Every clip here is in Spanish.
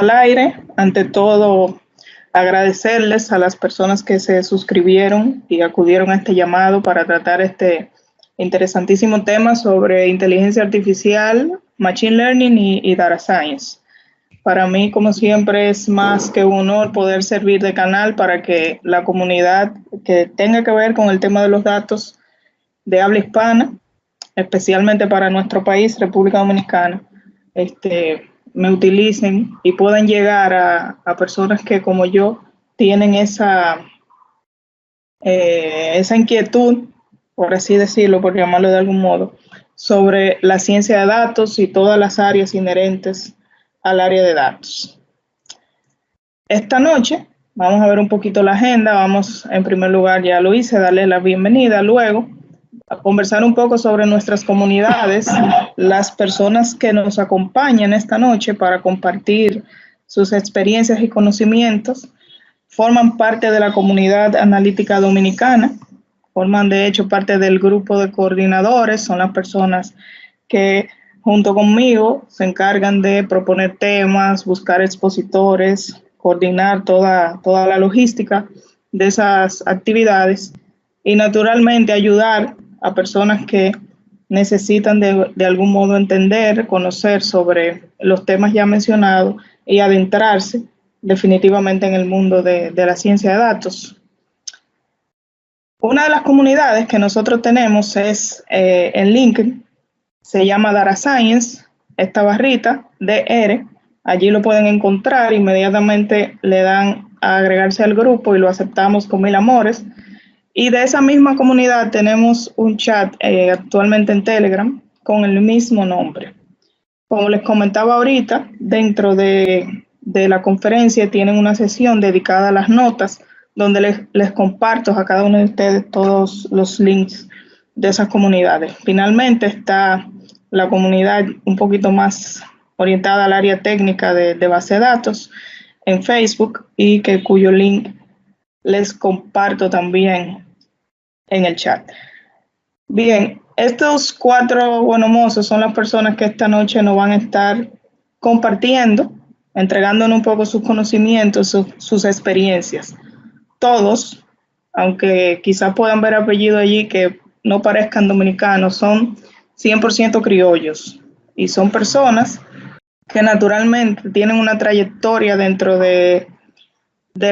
al aire. Ante todo, agradecerles a las personas que se suscribieron y acudieron a este llamado para tratar este interesantísimo tema sobre inteligencia artificial, machine learning y data science. Para mí, como siempre, es más que un honor poder servir de canal para que la comunidad que tenga que ver con el tema de los datos de habla hispana, especialmente para nuestro país, República Dominicana, me utilicen y puedan llegar a personas que, como yo, tienen esa inquietud, por así decirlo, por llamarlo de algún modo, sobre la ciencia de datos y todas las áreas inherentes al área de datos. Esta noche vamos a ver un poquito la agenda. Vamos, en primer lugar, ya lo hice, darle la bienvenida. Luego, a conversar un poco sobre nuestras comunidades, las personas que nos acompañan esta noche para compartir sus experiencias y conocimientos, forman parte de la comunidad analítica dominicana, forman de hecho parte del grupo de coordinadores, son las personas que junto conmigo se encargan de proponer temas, buscar expositores, coordinar toda la logística de esas actividades y naturalmente ayudar a personas que necesitan de algún modo entender, conocer sobre los temas ya mencionados y adentrarse definitivamente en el mundo de la ciencia de datos. Una de las comunidades que nosotros tenemos es en LinkedIn, se llama Data Science, esta barrita, DR, allí lo pueden encontrar, inmediatamente le dan a agregarse al grupo y lo aceptamos con mil amores. Y de esa misma comunidad tenemos un chat actualmente en Telegram con el mismo nombre. Como les comentaba ahorita, dentro de la conferencia tienen una sesión dedicada a las notas, donde les comparto a cada uno de ustedes todos los links de esas comunidades. Finalmente está la comunidad un poquito más orientada al área técnica de base de datos en Facebook y cuyo link les comparto también en el chat. Bien, estos 4 buenos mozos son las personas que esta noche nos van a estar compartiendo, entregándonos un poco sus conocimientos, sus experiencias. Todos, aunque quizás puedan ver apellido allí que no parezcan dominicanos, son 100% criollos y son personas que naturalmente tienen una trayectoria dentro del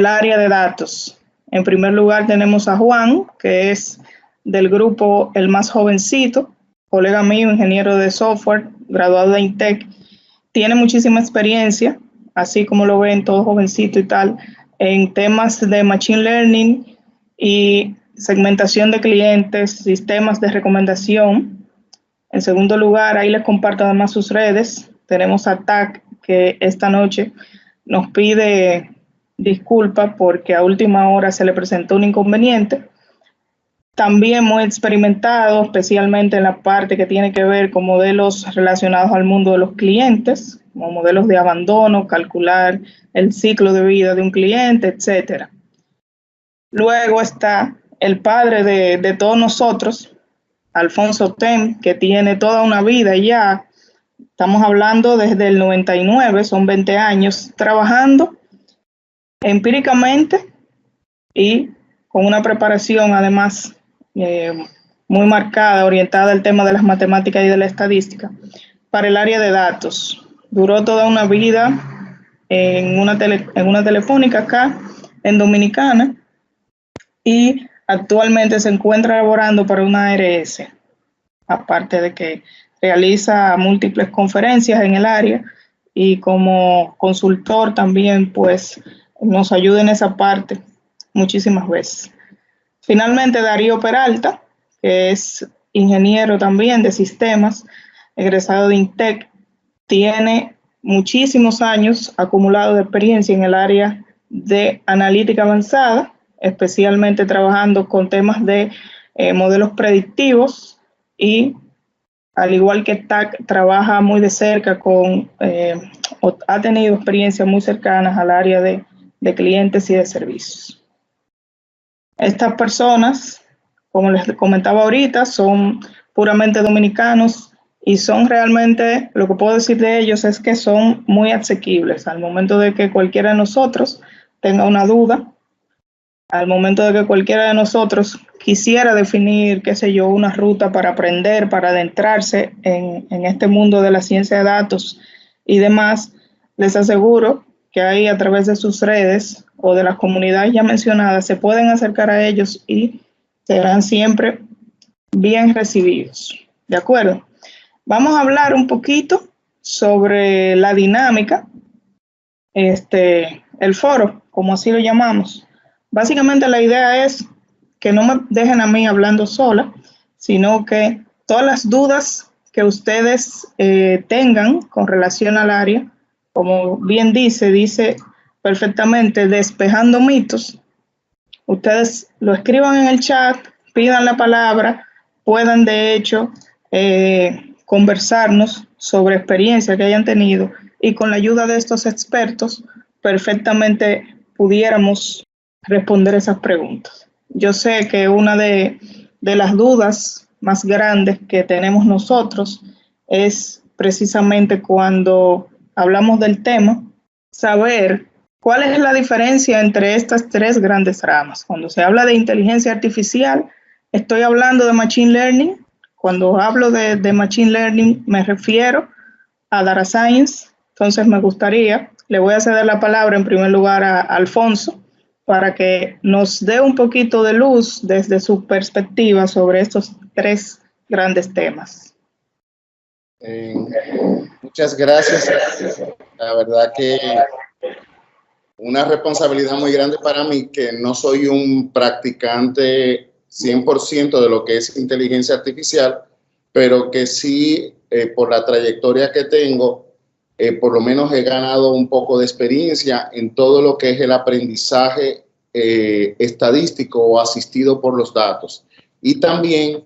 área de datos. En primer lugar tenemos a Juan, que es del grupo el más jovencito, colega mío, ingeniero de software, graduado de INTEC, tiene muchísima experiencia, así como lo ven, todo jovencito y tal, en temas de machine learning y segmentación de clientes, sistemas de recomendación. En segundo lugar, ahí les comparto además sus redes. Tenemos a TAC, que esta noche nos pide disculpas porque a última hora se le presentó un inconveniente. También muy experimentado, especialmente en la parte que tiene que ver con modelos relacionados al mundo de los clientes, como modelos de abandono, calcular el ciclo de vida de un cliente, etc. Luego está el padre de todos nosotros, Alfonso Tem, que tiene toda una vida ya, estamos hablando desde el 99, son 20 años trabajando empíricamente y con una preparación además muy marcada, orientada al tema de las matemáticas y de la estadística, para el área de datos. Duró toda una vida en una telefónica acá en Dominicana y actualmente se encuentra laborando para una ARS, aparte de que realiza múltiples conferencias en el área y como consultor también pues nos ayuda en esa parte muchísimas veces. Finalmente, Darío Peralta, que es ingeniero también de sistemas, egresado de INTEC, tiene muchísimos años acumulado de experiencia en el área de analítica avanzada, especialmente trabajando con temas de modelos predictivos y al igual que TAC, trabaja muy de cerca o ha tenido experiencias muy cercanas al área de clientes y de servicios. Estas personas, como les comentaba ahorita, son puramente dominicanos y son realmente, lo que puedo decir de ellos es que son muy asequibles al momento de que cualquiera de nosotros tenga una duda, al momento de que cualquiera de nosotros quisiera definir, qué sé yo, una ruta para aprender, para adentrarse en este mundo de la ciencia de datos y demás, les aseguro que ahí a través de sus redes o de las comunidades ya mencionadas se pueden acercar a ellos y serán siempre bien recibidos. ¿De acuerdo? Vamos a hablar un poquito sobre la dinámica, el foro, como así lo llamamos. Básicamente la idea es que no me dejen a mí hablando sola, sino que todas las dudas que ustedes tengan con relación al área, como bien dice perfectamente, despejando mitos, ustedes lo escriban en el chat, pidan la palabra, puedan de hecho conversarnos sobre experiencias que hayan tenido y con la ayuda de estos expertos perfectamente pudiéramos responder esas preguntas. Yo sé que una de las dudas más grandes que tenemos nosotros es precisamente cuando hablamos del tema, saber cuál es la diferencia entre estas tres grandes ramas. Cuando se habla de inteligencia artificial, estoy hablando de machine learning. Cuando hablo de machine learning, me refiero a data science. Entonces me gustaría, le voy a ceder la palabra en primer lugar a Alfonso para que nos dé un poquito de luz desde su perspectiva sobre estos tres grandes temas. Muchas gracias. La verdad que una responsabilidad muy grande para mí, que no soy un practicante 100% de lo que es inteligencia artificial, pero que sí, por la trayectoria que tengo, por lo menos he ganado un poco de experiencia en todo lo que es el aprendizaje estadístico o asistido por los datos. Y también,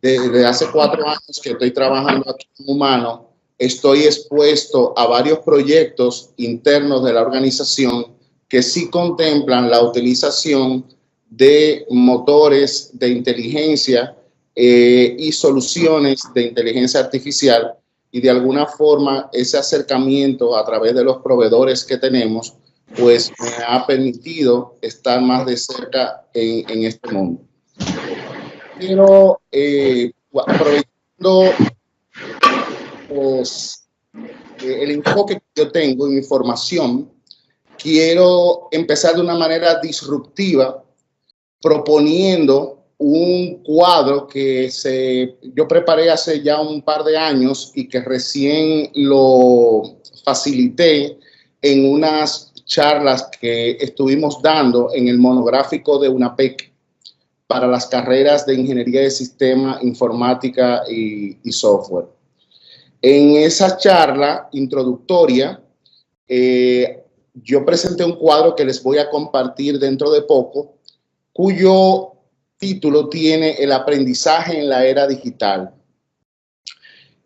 desde hace 4 años que estoy trabajando aquí como humano, estoy expuesto a varios proyectos internos de la organización que sí contemplan la utilización de motores de inteligencia y soluciones de inteligencia artificial, y de alguna forma ese acercamiento a través de los proveedores que tenemos pues me ha permitido estar más de cerca en este mundo. Pero aprovechando pues, el enfoque que yo tengo en mi formación, quiero empezar de una manera disruptiva proponiendo un cuadro que yo preparé hace ya un par de años y que recién lo facilité en unas charlas que estuvimos dando en el monográfico de UNAPEC para las carreras de Ingeniería de Sistema, Informática y Software. En esa charla introductoria, yo presenté un cuadro que les voy a compartir dentro de poco, cuyo título tiene El aprendizaje en la era digital.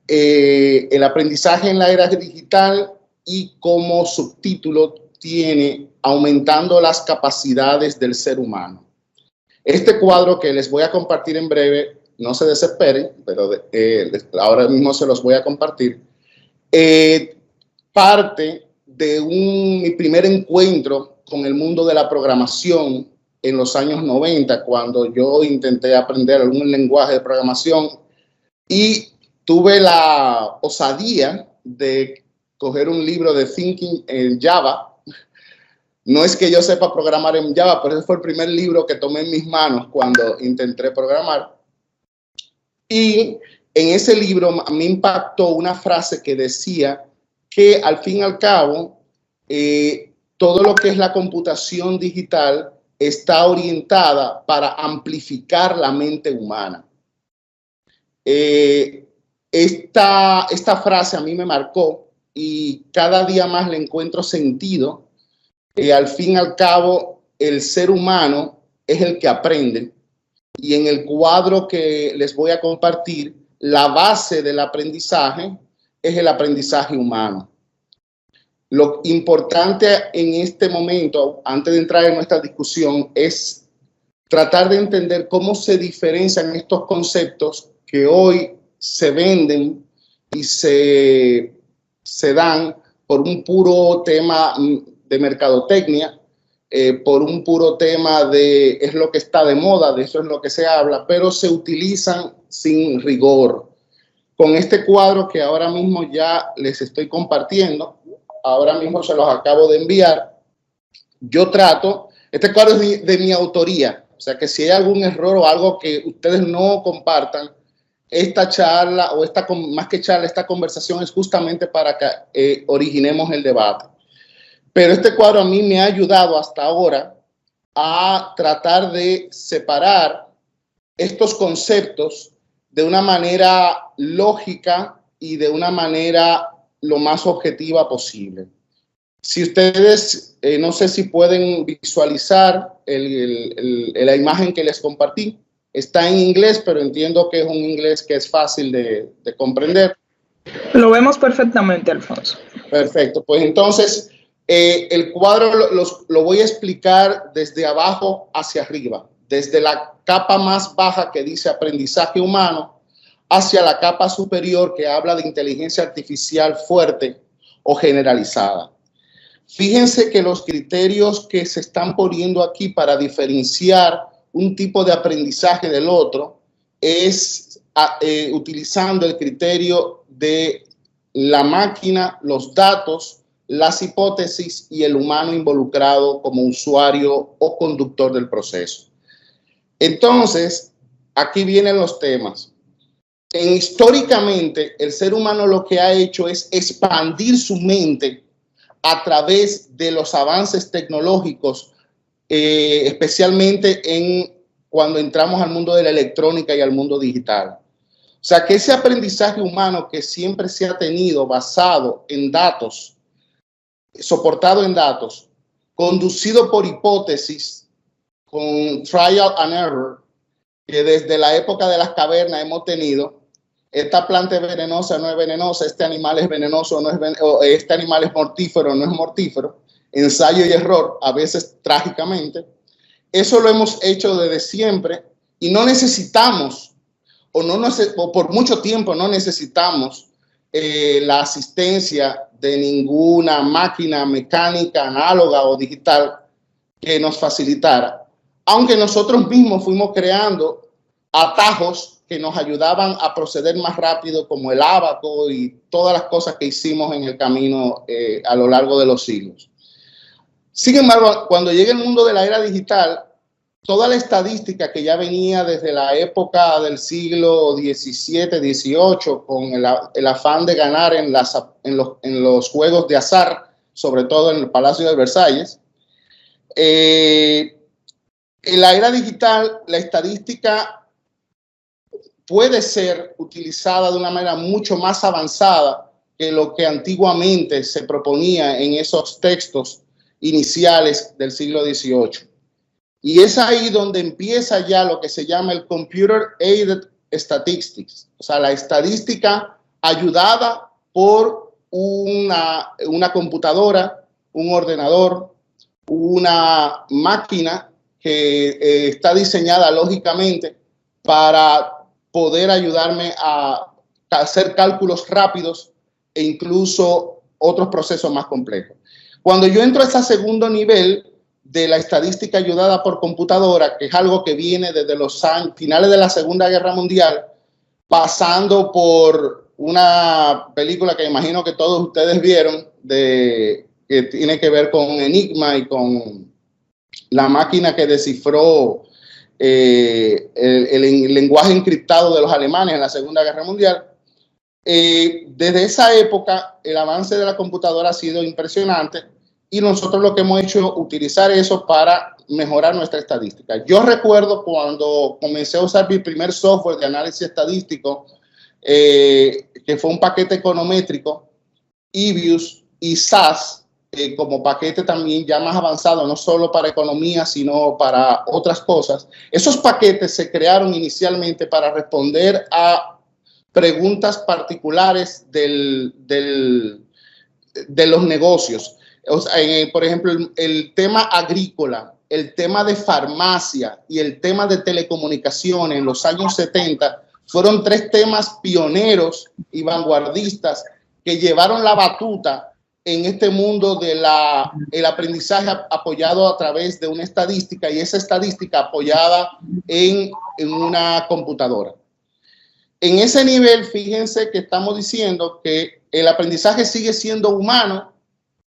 El aprendizaje en la era digital, y como subtítulo tiene Aumentando las capacidades del ser humano. Este cuadro que les voy a compartir en breve, no se desesperen, pero ahora mismo se los voy a compartir, parte de mi primer encuentro con el mundo de la programación en los años 90, cuando yo intenté aprender algún lenguaje de programación y tuve la osadía de coger un libro de Thinking en Java. No es que yo sepa programar en Java, pero ese fue el primer libro que tomé en mis manos cuando intenté programar. Y en ese libro me impactó una frase que decía que al fin y al cabo, todo lo que es la computación digital está orientada para amplificar la mente humana. Esta frase a mí me marcó y cada día más le encuentro sentido. Al fin y al cabo, el ser humano es el que aprende, y en el cuadro que les voy a compartir, la base del aprendizaje es el aprendizaje humano. Lo importante en este momento, antes de entrar en nuestra discusión, es tratar de entender cómo se diferencian estos conceptos que hoy se venden y se dan por un puro tema de mercadotecnia, por un puro tema de es lo que está de moda, de eso es lo que se habla, pero se utilizan sin rigor. Con este cuadro que ahora mismo ya les estoy compartiendo, ahora mismo se los acabo de enviar, yo trato, este cuadro es de mi autoría, o sea que si hay algún error o algo que ustedes no compartan, esta charla o más que charla, esta conversación es justamente para que originemos el debate. Pero este cuadro a mí me ha ayudado hasta ahora a tratar de separar estos conceptos de una manera lógica y de una manera lo más objetiva posible. Si ustedes, no sé si pueden visualizar la imagen que les compartí, está en inglés, pero entiendo que es un inglés que es fácil de comprender. Lo vemos perfectamente, Alfonso. Perfecto, pues entonces el cuadro lo voy a explicar desde abajo hacia arriba, desde la capa más baja que dice aprendizaje humano hacia la capa superior que habla de inteligencia artificial fuerte o generalizada. Fíjense que los criterios que se están poniendo aquí para diferenciar un tipo de aprendizaje del otro es utilizando el criterio de la máquina, los datos, las hipótesis y el humano involucrado como usuario o conductor del proceso. Entonces, aquí vienen los temas. Históricamente, el ser humano lo que ha hecho es expandir su mente a través de los avances tecnológicos, especialmente cuando entramos al mundo de la electrónica y al mundo digital. O sea, que ese aprendizaje humano que siempre se ha tenido basado en datos, soportado en datos, conducido por hipótesis, con trial and error, que desde la época de las cavernas hemos tenido, esta planta es venenosa, no es venenosa, este animal es venenoso, no es venenoso, este animal es mortífero, no es mortífero, ensayo y error, a veces trágicamente. Eso lo hemos hecho desde siempre y no necesitamos, o por mucho tiempo no necesitamos la asistencia de ninguna máquina mecánica, análoga o digital que nos facilitara. Aunque nosotros mismos fuimos creando atajos que nos ayudaban a proceder más rápido, como el ábaco y todas las cosas que hicimos en el camino a lo largo de los siglos. Sin embargo, cuando llega el mundo de la era digital, toda la estadística que ya venía desde la época del siglo XVII, XVIII, con el afán de ganar en los juegos de azar, sobre todo en el Palacio de Versalles, en la era digital, la estadística puede ser utilizada de una manera mucho más avanzada que lo que antiguamente se proponía en esos textos iniciales del siglo XVIII. Y es ahí donde empieza ya lo que se llama el Computer Aided Statistics, o sea, la estadística ayudada por una computadora, un ordenador, una máquina que está diseñada lógicamente para poder ayudarme a hacer cálculos rápidos e incluso otros procesos más complejos. Cuando yo entro a ese segundo nivel de la estadística ayudada por computadora, que es algo que viene desde los finales de la Segunda Guerra Mundial, pasando por una película que imagino que todos ustedes vieron, que tiene que ver con Enigma y con la máquina que descifró el lenguaje encriptado de los alemanes en la Segunda Guerra Mundial. Desde esa época, el avance de la computadora ha sido impresionante y nosotros lo que hemos hecho es utilizar eso para mejorar nuestra estadística. Yo recuerdo cuando comencé a usar mi primer software de análisis estadístico, que fue un paquete econométrico, EBIUS y SAS, como paquete también ya más avanzado, no solo para economía, sino para otras cosas. Esos paquetes se crearon inicialmente para responder a preguntas particulares de los negocios. O sea, por ejemplo, el tema agrícola, el tema de farmacia y el tema de telecomunicaciones en los años 70 fueron 3 temas pioneros y vanguardistas que llevaron la batuta en este mundo del aprendizaje apoyado a través de una estadística, y esa estadística apoyada en una computadora. En ese nivel, fíjense que estamos diciendo que el aprendizaje sigue siendo humano,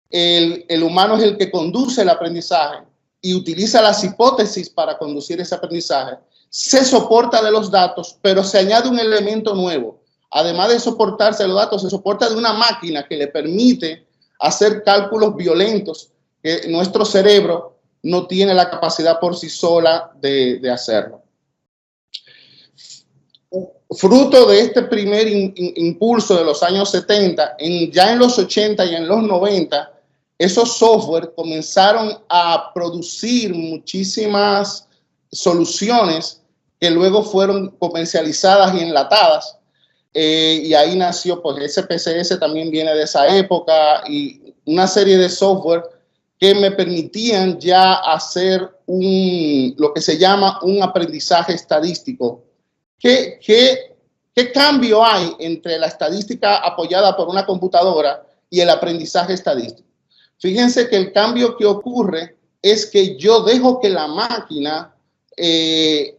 el humano es el que conduce el aprendizaje y utiliza las hipótesis para conducir ese aprendizaje, se soporta de los datos, pero se añade un elemento nuevo. Además de soportarse de los datos, se soporta de una máquina que le permite hacer cálculos violentos que nuestro cerebro no tiene la capacidad por sí sola de hacerlo. Fruto de este primer impulso de los años 70, ya en los 80 y en los 90, esos software comenzaron a producir muchísimas soluciones que luego fueron comercializadas y enlatadas. Y ahí nació, pues SPSS también viene de esa época, y una serie de software que me permitían ya hacer lo que se llama un aprendizaje estadístico. ¿Qué cambio hay entre la estadística apoyada por una computadora y el aprendizaje estadístico? Fíjense que el cambio que ocurre es que yo dejo que la máquina, que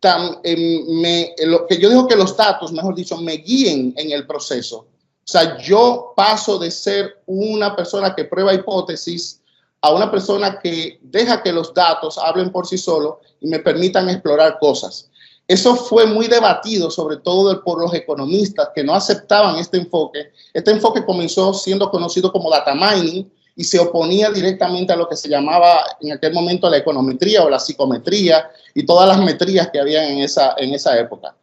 yo dejo que los datos, mejor dicho, me guíen en el proceso. O sea, yo paso de ser una persona que prueba hipótesis a una persona que deja que los datos hablen por sí solos y me permitan explorar cosas. Eso fue muy debatido, sobre todo por los economistas que no aceptaban este enfoque. Este enfoque comenzó siendo conocido como data mining y se oponía directamente a lo que se llamaba en aquel momento la econometría o la psicometría y todas las metrías que había en esa época.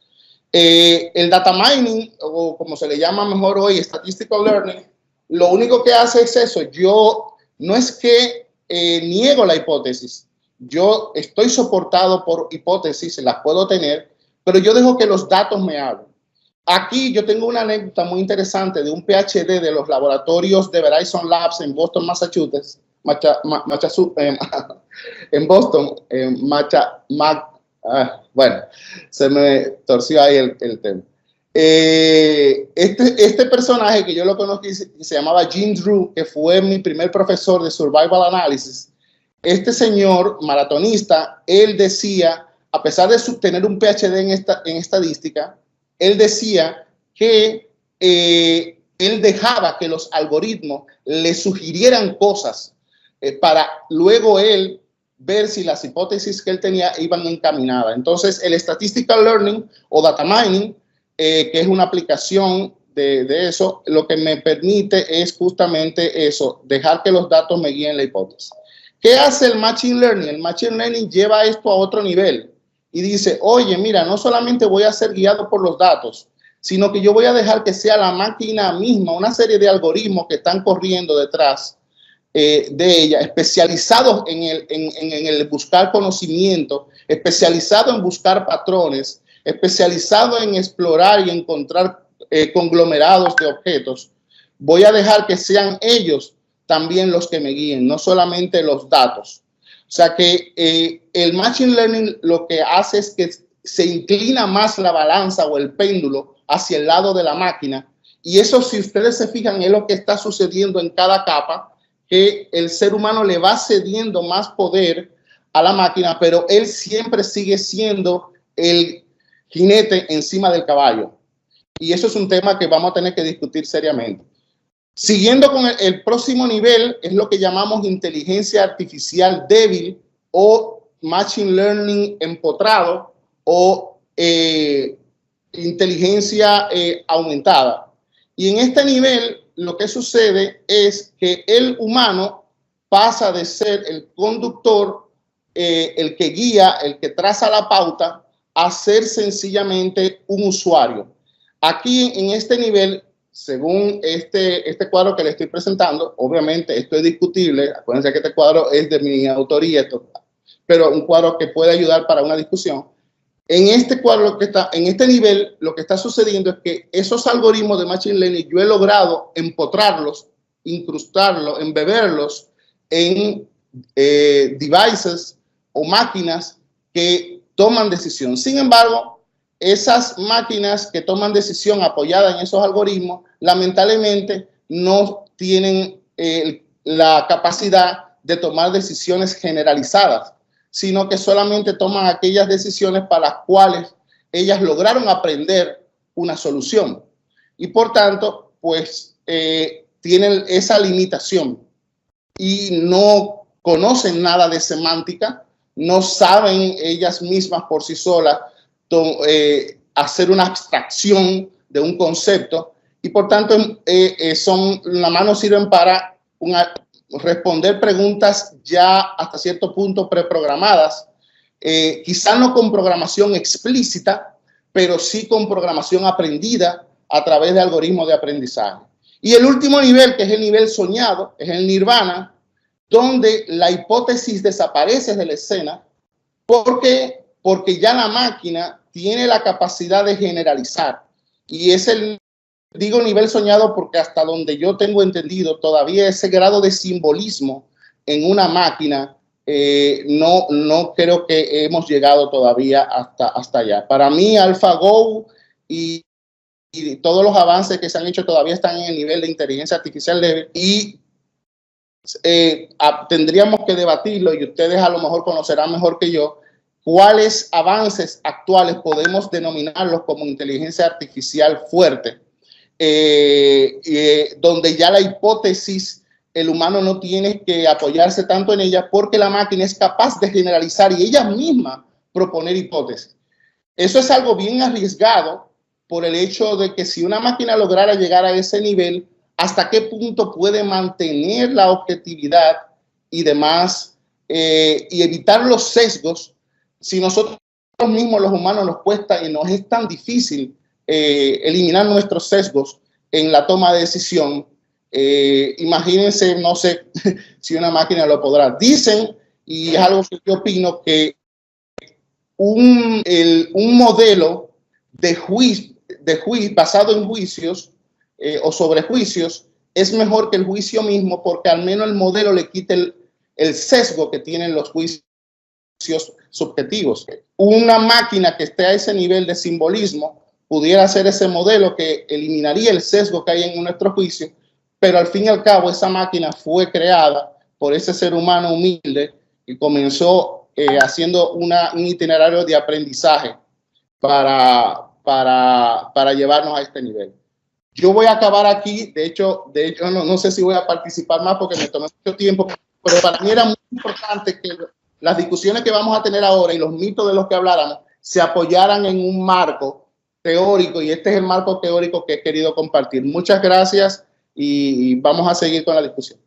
El data mining, o como se le llama mejor hoy, statistical learning, lo único que hace es eso. Yo no es que niego la hipótesis. Yo estoy soportado por hipótesis, las puedo tener, pero yo dejo que los datos me hablen. Aquí yo tengo una anécdota muy interesante de un PhD de los laboratorios de Verizon Labs en Boston, Massachusetts, bueno, se me torció ahí el tema. Este personaje que yo lo conocí se llamaba Jim Drew, que fue mi primer profesor de Survival Analysis. Este señor maratonista, él decía, a pesar de tener un PhD en estadística, él decía que él dejaba que los algoritmos le sugirieran cosas para luego él ver si las hipótesis que él tenía iban encaminadas. Entonces, el statistical learning o data mining, que es una aplicación de eso, lo que me permite es justamente eso, dejar que los datos me guíen la hipótesis. ¿Qué hace el machine learning? El machine learning lleva esto a otro nivel y dice, oye, mira, no solamente voy a ser guiado por los datos, sino que yo voy a dejar que sea la máquina misma, una serie de algoritmos que están corriendo detrás de ella, especializados en el buscar conocimiento, especializado en buscar patrones, especializado en explorar y encontrar conglomerados de objetos. Voy a dejar que sean ellos también los que me guíen, no solamente los datos. O sea que el machine learning lo que hace es que se inclina más la balanza o el péndulo hacia el lado de la máquina, y eso, si ustedes se fijan, es lo que está sucediendo en cada capa, que el ser humano le va cediendo más poder a la máquina, pero él siempre sigue siendo el jinete encima del caballo. Y eso es un tema que vamos a tener que discutir seriamente. Siguiendo con el próximo nivel, es lo que llamamos inteligencia artificial débil o machine learning empotrado o inteligencia aumentada. Y en este nivel lo que sucede es que el humano pasa de ser el conductor, el que guía, el que traza la pauta, a ser sencillamente un usuario. Aquí en este nivel, según este cuadro que le estoy presentando, obviamente esto es discutible, acuérdense que este cuadro es de mi autoría, pero un cuadro que puede ayudar para una discusión. En este cuadro, en este nivel, lo que está sucediendo es que esos algoritmos de machine learning yo he logrado empotrarlos, incrustarlos, embeberlos en devices o máquinas que toman decisión. Sin embargo, esas máquinas que toman decisión apoyada en esos algoritmos, lamentablemente no tienen la capacidad de tomar decisiones generalizadas, sino que solamente toman aquellas decisiones para las cuales ellas lograron aprender una solución. Y por tanto, pues tienen esa limitación y no conocen nada de semántica, no saben ellas mismas por sí solas hacer una abstracción de un concepto, y por tanto nada más nos sirven para responder preguntas ya hasta cierto punto preprogramadas, quizá no con programación explícita, pero sí con programación aprendida a través de algoritmos de aprendizaje. Y el último nivel, que es el nivel soñado, es el nirvana, donde la hipótesis desaparece de la escena porque ya la máquina tiene la capacidad de generalizar. Y es digo nivel soñado porque hasta donde yo tengo entendido, todavía ese grado de simbolismo en una máquina, no creo que hemos llegado todavía hasta allá. Para mí, AlphaGo y todos los avances que se han hecho todavía están en el nivel de inteligencia artificial leve, y tendríamos que debatirlo, y ustedes a lo mejor conocerán mejor que yo cuáles avances actuales podemos denominarlos como inteligencia artificial fuerte, donde ya la hipótesis, el humano no tiene que apoyarse tanto en ella porque la máquina es capaz de generalizar y ella misma proponer hipótesis. Eso es algo bien arriesgado por el hecho de que si una máquina lograra llegar a ese nivel, ¿hasta qué punto puede mantener la objetividad y demás, y evitar los sesgos? Si nosotros mismos los humanos nos cuesta y nos es tan difícil eliminar nuestros sesgos en la toma de decisión, imagínense, no sé si una máquina lo podrá. Dicen, y es algo que yo opino, que un modelo de juicio basado en juicios o sobre juicios es mejor que el juicio mismo, porque al menos el modelo le quita el sesgo que tienen los juicios subjetivos. Una máquina que esté a ese nivel de simbolismo pudiera ser ese modelo que eliminaría el sesgo que hay en nuestro juicio, pero al fin y al cabo esa máquina fue creada por ese ser humano humilde y comenzó haciendo un itinerario de aprendizaje para llevarnos a este nivel. Yo voy a acabar aquí, de hecho no sé si voy a participar más porque me tomé mucho tiempo, pero para mí era muy importante que las discusiones que vamos a tener ahora y los mitos de los que habláramos se apoyaran en un marco teórico, y este es el marco teórico que he querido compartir. Muchas gracias y vamos a seguir con la discusión.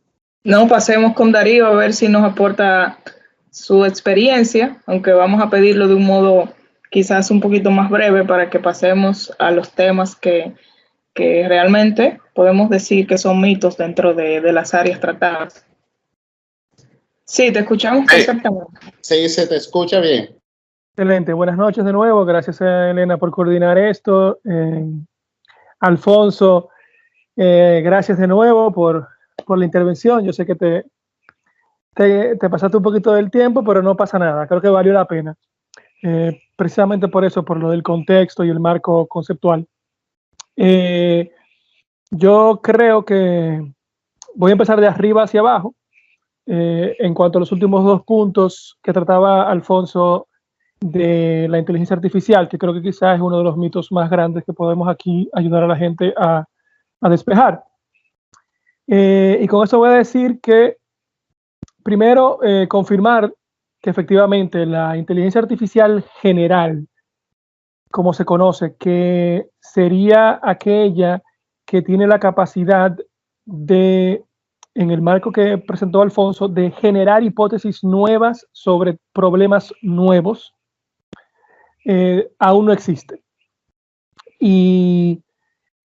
No, pasemos con Darío a ver si nos aporta su experiencia, aunque vamos a pedirlo de un modo quizás un poquito más breve para que pasemos a los temas que realmente podemos decir que son mitos dentro de las áreas tratadas. Sí, te escuchamos perfectamente. Sí, se te escucha bien. Excelente, buenas noches de nuevo. Gracias a Elena por coordinar esto. Alfonso, gracias de nuevo por la intervención. Yo sé que te pasaste un poquito del tiempo, pero no pasa nada. Creo que valió la pena. Precisamente por eso, por lo del contexto y el marco conceptual. Yo creo que voy a empezar de arriba hacia abajo. En cuanto a los últimos dos puntos que trataba Alfonso de la inteligencia artificial, que creo que quizás es uno de los mitos más grandes que podemos aquí ayudar a la gente a despejar. Y con eso voy a decir que, primero, confirmar que efectivamente la inteligencia artificial general, como se conoce, que sería aquella que tiene la capacidad de, en el marco que presentó Alfonso, de generar hipótesis nuevas sobre problemas nuevos, aún no existe. Y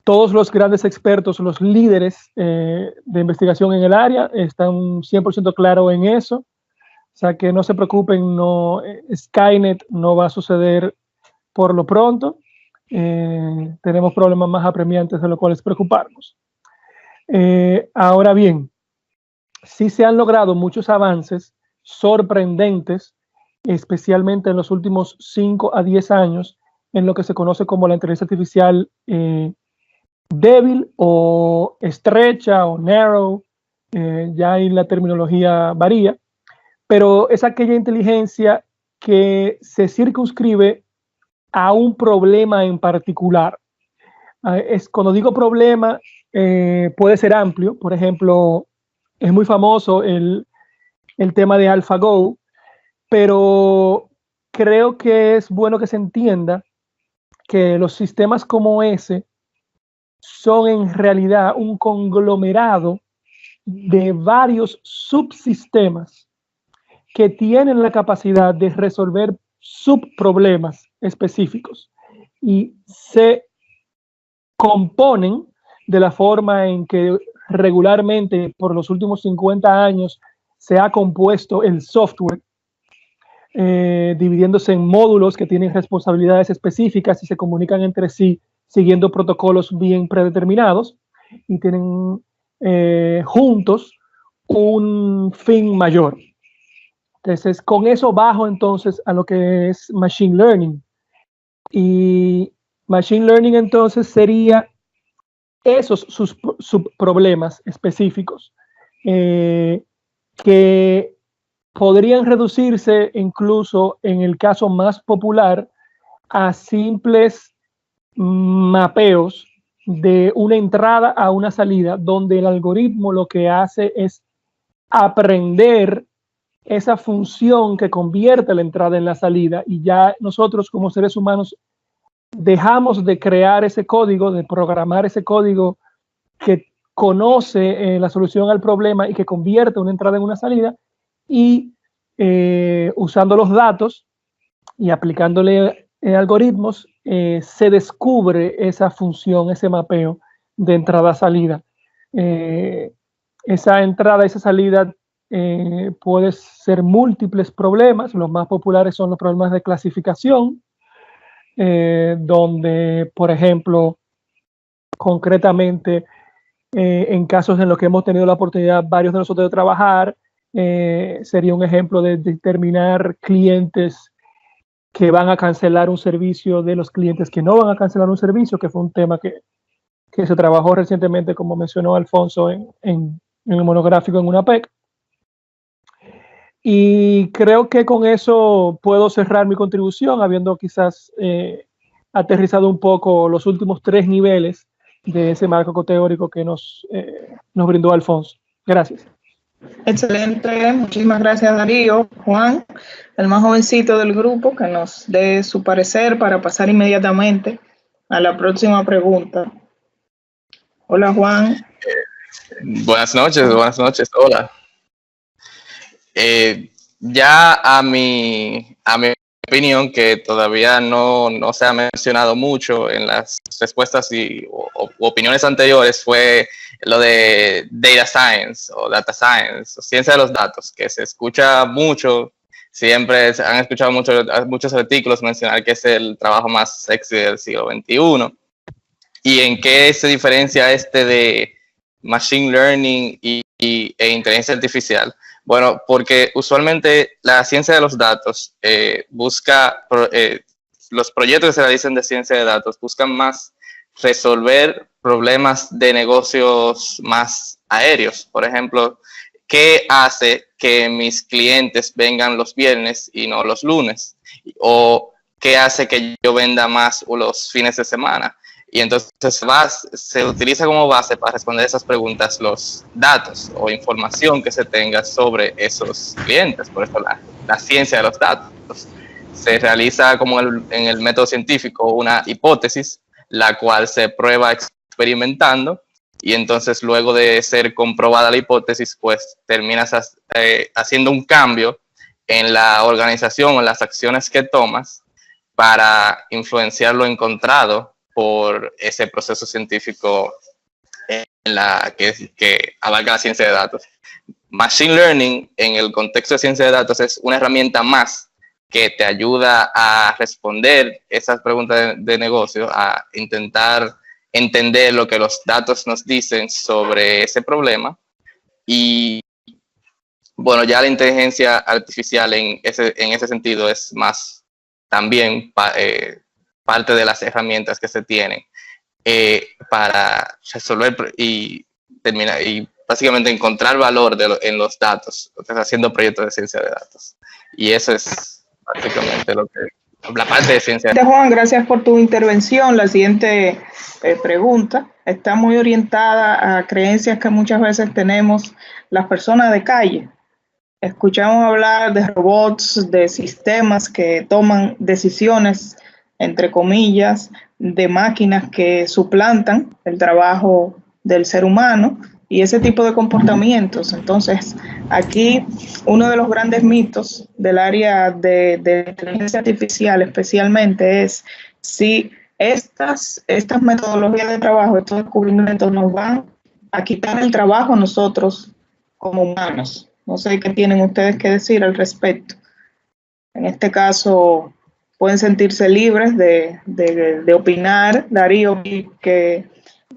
todos los grandes expertos, los líderes de investigación en el área, están 100% claros en eso. O sea, que no se preocupen, Skynet no va a suceder por lo pronto. Tenemos problemas más apremiantes de los cuales preocuparnos. Ahora bien, sí se han logrado muchos avances sorprendentes, especialmente en los últimos 5 a 10 años, en lo que se conoce como la inteligencia artificial débil o estrecha o narrow, ya ahí la terminología varía, pero es aquella inteligencia que se circunscribe a un problema en particular. Cuando digo problema, puede ser amplio. Por ejemplo, es muy famoso el tema de AlphaGo, pero creo que es bueno que se entienda que los sistemas como ese son en realidad un conglomerado de varios subsistemas que tienen la capacidad de resolver subproblemas específicos y se componen de la forma en que regularmente por los últimos 50 años se ha compuesto el software, dividiéndose en módulos que tienen responsabilidades específicas y se comunican entre sí siguiendo protocolos bien predeterminados y tienen juntos un fin mayor. Entonces, con eso bajo entonces a lo que es Machine Learning. Y Machine Learning entonces sería esos subproblemas específicos que podrían reducirse incluso en el caso más popular a simples mapeos de una entrada a una salida, donde el algoritmo lo que hace es aprender esa función que convierte la entrada en la salida, y ya nosotros como seres humanos dejamos de crear ese código, de programar ese código que conoce la solución al problema y que convierte una entrada en una salida, y usando los datos y aplicándole algoritmos, se descubre esa función, ese mapeo de entrada-salida. Esa entrada, esa salida puede ser múltiples problemas. Los más populares son los problemas de clasificación, donde, por ejemplo, concretamente, en casos en los que hemos tenido la oportunidad varios de nosotros de trabajar, sería un ejemplo de determinar clientes que van a cancelar un servicio de los clientes que no van a cancelar un servicio, que fue un tema que se trabajó recientemente, como mencionó Alfonso, en el monográfico en UNAPEC. Y creo que con eso puedo cerrar mi contribución, habiendo quizás aterrizado un poco los últimos 3 niveles de ese marco teórico que nos brindó Alfonso. Gracias. Excelente, muchísimas gracias Darío. Juan, el más jovencito del grupo, que nos dé su parecer para pasar inmediatamente a la próxima pregunta. Hola Juan. Buenas noches, hola. Ya a mi opinión, que todavía no se ha mencionado mucho en las respuestas u opiniones anteriores, fue lo de data science o ciencia de los datos, que se escucha mucho, siempre han escuchado muchos artículos mencionar que es el trabajo más sexy del siglo XXI. ¿Y en qué se diferencia de machine learning e inteligencia artificial? Bueno, porque usualmente la ciencia de los datos busca, los proyectos que se realizan de ciencia de datos buscan más resolver problemas de negocios más aéreos. Por ejemplo, ¿qué hace que mis clientes vengan los viernes y no los lunes? ¿O qué hace que yo venda más los fines de semana? Y entonces se utiliza como base para responder esas preguntas los datos o información que se tenga sobre esos clientes. Por eso la ciencia de los datos se realiza como en el método científico una hipótesis, la cual se prueba experimentando, y entonces luego de ser comprobada la hipótesis, pues terminas haciendo un cambio en la organización o en las acciones que tomas para influenciar lo encontrado por ese proceso científico que abarca la ciencia de datos. Machine Learning, en el contexto de ciencia de datos, es una herramienta más que te ayuda a responder esas preguntas de negocio, a intentar entender lo que los datos nos dicen sobre ese problema. Y bueno, ya la inteligencia artificial en ese sentido es más también parte de las herramientas que se tienen para resolver y terminar y básicamente encontrar valor en los datos, haciendo proyectos de ciencia de datos. Y eso es básicamente la parte de ciencia de datos. Juan, gracias por tu intervención. La siguiente pregunta está muy orientada a creencias que muchas veces tenemos las personas de calle. Escuchamos hablar de robots, de sistemas que toman decisiones, entre comillas, de máquinas que suplantan el trabajo del ser humano y ese tipo de comportamientos. Entonces, aquí uno de los grandes mitos del área de inteligencia artificial especialmente es si estas metodologías de trabajo, estos descubrimientos nos van a quitar el trabajo a nosotros como humanos. No sé qué tienen ustedes que decir al respecto. En este caso, pueden sentirse libres de opinar. Darío, que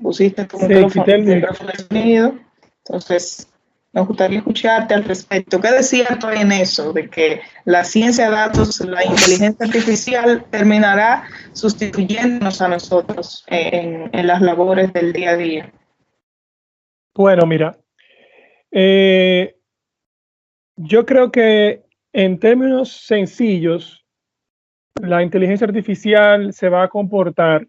pusiste tu micrófono de sonido. Entonces, me gustaría escucharte al respecto. ¿Qué decías tú en eso? De que la ciencia de datos, la inteligencia artificial terminará sustituyéndonos a nosotros en las labores del día a día. Bueno, mira, yo creo que en términos sencillos, la inteligencia artificial se va a comportar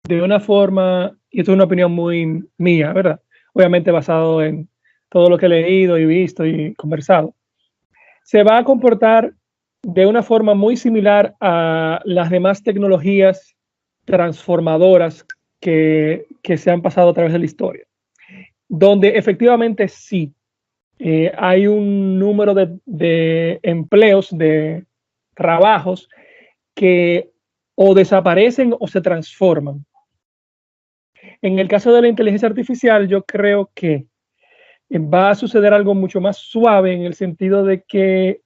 de una forma, y esto es una opinión muy mía, ¿verdad? Obviamente basado en todo lo que he leído y visto y conversado. Se va a comportar de una forma muy similar a las demás tecnologías transformadoras que se han pasado a través de la historia, donde efectivamente sí, hay un número de empleos, de trabajos que o desaparecen o se transforman. En el caso de la inteligencia artificial, yo creo que va a suceder algo mucho más suave en el sentido de que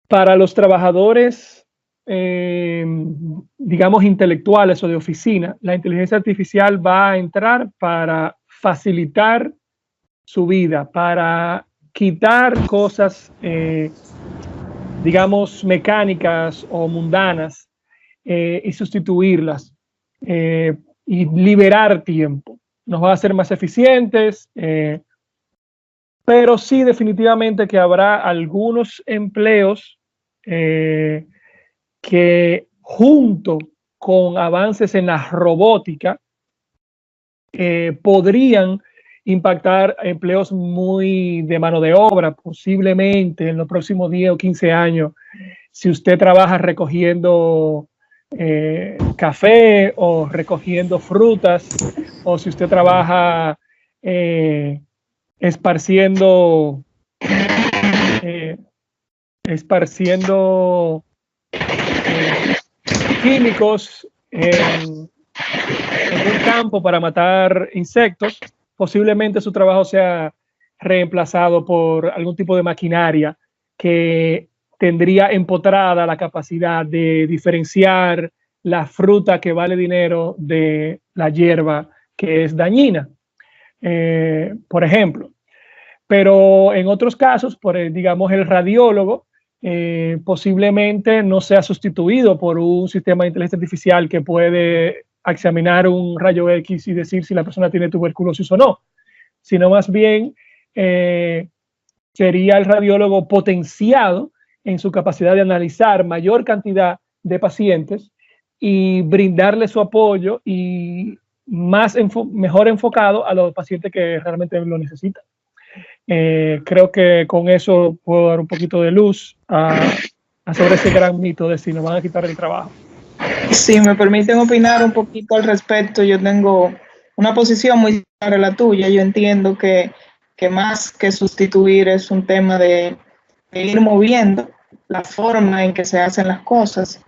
para los trabajadores, digamos, intelectuales o de oficina, la inteligencia artificial va a entrar para facilitar su vida, para quitar cosas, digamos, mecánicas o mundanas y sustituirlas y liberar tiempo. Nos va a hacer más eficientes, pero sí definitivamente que habrá algunos empleos que junto con avances en la robótica podrían impactar empleos muy de mano de obra, posiblemente en los próximos 10 o 15 años. Si usted trabaja recogiendo café o recogiendo frutas, o si usted trabaja esparciendo químicos en un campo para matar insectos, posiblemente su trabajo sea reemplazado por algún tipo de maquinaria que tendría empotrada la capacidad de diferenciar la fruta que vale dinero de la hierba que es dañina, por ejemplo. Pero en otros casos, digamos, el radiólogo posiblemente no sea sustituido por un sistema de inteligencia artificial que puede examinar un rayo X y decir si la persona tiene tuberculosis o no, sino más bien sería el radiólogo potenciado en su capacidad de analizar mayor cantidad de pacientes y brindarle su apoyo y mejor enfocado a los pacientes que realmente lo necesitan. Creo que con eso puedo dar un poquito de luz sobre ese gran mito de si nos van a quitar el trabajo. Si me permiten opinar un poquito al respecto, yo tengo una posición muy clara a la tuya. Yo entiendo que más que sustituir es un tema de ir moviendo la forma en que se hacen las cosas,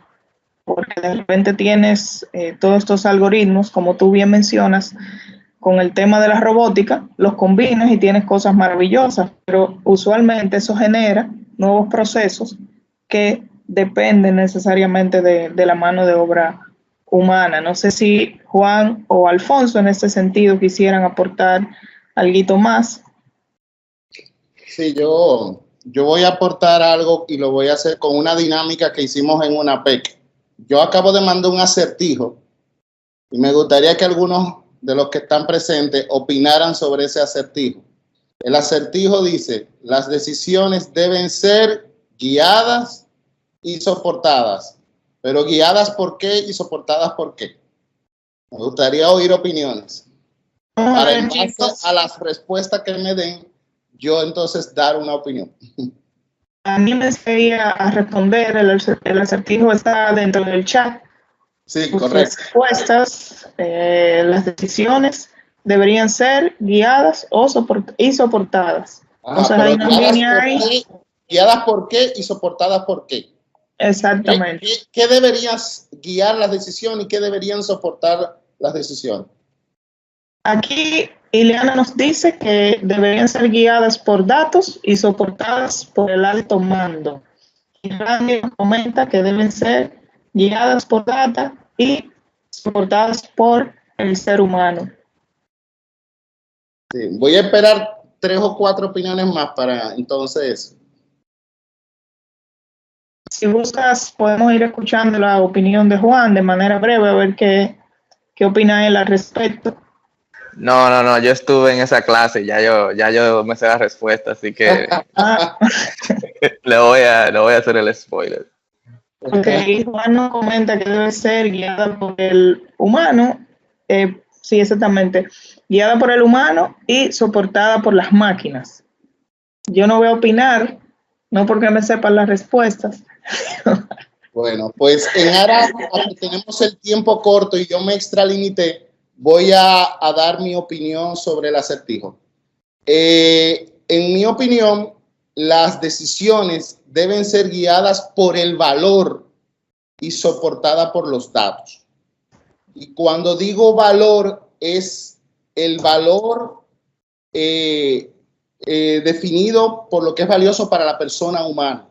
porque de repente tienes todos estos algoritmos, como tú bien mencionas, con el tema de la robótica, los combinas y tienes cosas maravillosas, pero usualmente eso genera nuevos procesos que dependen necesariamente de la mano de obra humana. No sé si Juan o Alfonso en este sentido quisieran aportar algo más. Sí, yo yo voy a aportar algo y lo voy a hacer con una dinámica que hicimos en una PEC. Yo acabo de mandar un acertijo y me gustaría que algunos de los que están presentes opinaran sobre ese acertijo. El acertijo dice, las decisiones deben ser guiadas y soportadas. Pero guiadas ¿por qué? Y soportadas ¿por qué? Me gustaría oír opiniones. Para en base a las respuestas que me den, yo entonces dar una opinión. A mí me gustaría responder, el acertijo está dentro del chat. Sí, Sus correcto. respuestas, las decisiones deberían ser guiadas y soportadas. Ajá, Entonces hay una línea ahí. Guiadas por qué y soportadas por qué. Exactamente. ¿Qué deberían guiar las decisiones y qué deberían soportar las decisiones? Aquí Ileana nos dice que deberían ser guiadas por datos y soportadas por el alto mando. Y Randy nos comenta que deben ser guiadas por data y soportadas por el ser humano. Sí, voy a esperar 3 o 4 opiniones más para entonces. Si buscas, podemos ir escuchando la opinión de Juan de manera breve, a ver qué opina él al respecto. No, yo estuve en esa clase, ya yo me sé la respuesta, así que le voy a hacer el spoiler. Ok, Juan nos comenta que debe ser guiada por el humano, sí, exactamente, guiada por el humano y soportada por las máquinas. Yo no voy a opinar, no porque me sepan las respuestas. Bueno, pues en aras a que tenemos el tiempo corto y yo me extralimité, voy a dar mi opinión sobre el acertijo. En mi opinión, las decisiones deben ser guiadas por el valor y soportadas por los datos. Y cuando digo valor, es el valor definido por lo que es valioso para la persona humana.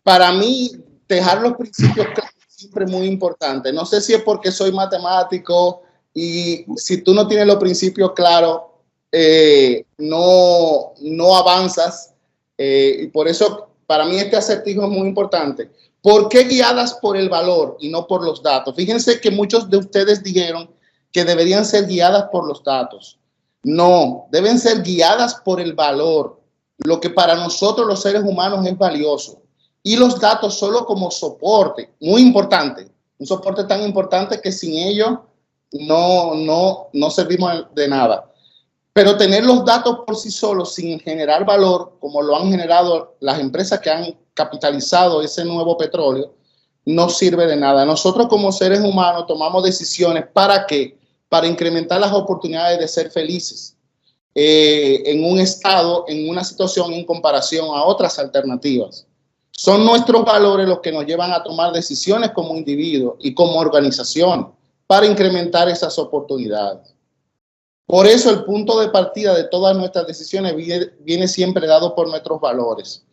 Para mí, dejar los principios claros es siempre muy importante. No sé si es porque soy matemático y si tú no tienes los principios claros, no avanzas. Y por eso, para mí, este acertijo es muy importante. ¿Por qué guiadas por el valor y no por los datos? Fíjense que muchos de ustedes dijeron que deberían ser guiadas por los datos. No, deben ser guiadas por el valor, lo que para nosotros los seres humanos es valioso. Y los datos solo como soporte, muy importante, un soporte tan importante que sin ello no servimos de nada. Pero tener los datos por sí solos sin generar valor, como lo han generado las empresas que han capitalizado ese nuevo petróleo, no sirve de nada. Nosotros como seres humanos tomamos decisiones, ¿para qué? Para incrementar las oportunidades de ser felices en un estado, en una situación en comparación a otras alternativas. Son nuestros valores los que nos llevan a tomar decisiones como individuos y como organización para incrementar esas oportunidades. Por eso el punto de partida de todas nuestras decisiones viene siempre dado por nuestros valores.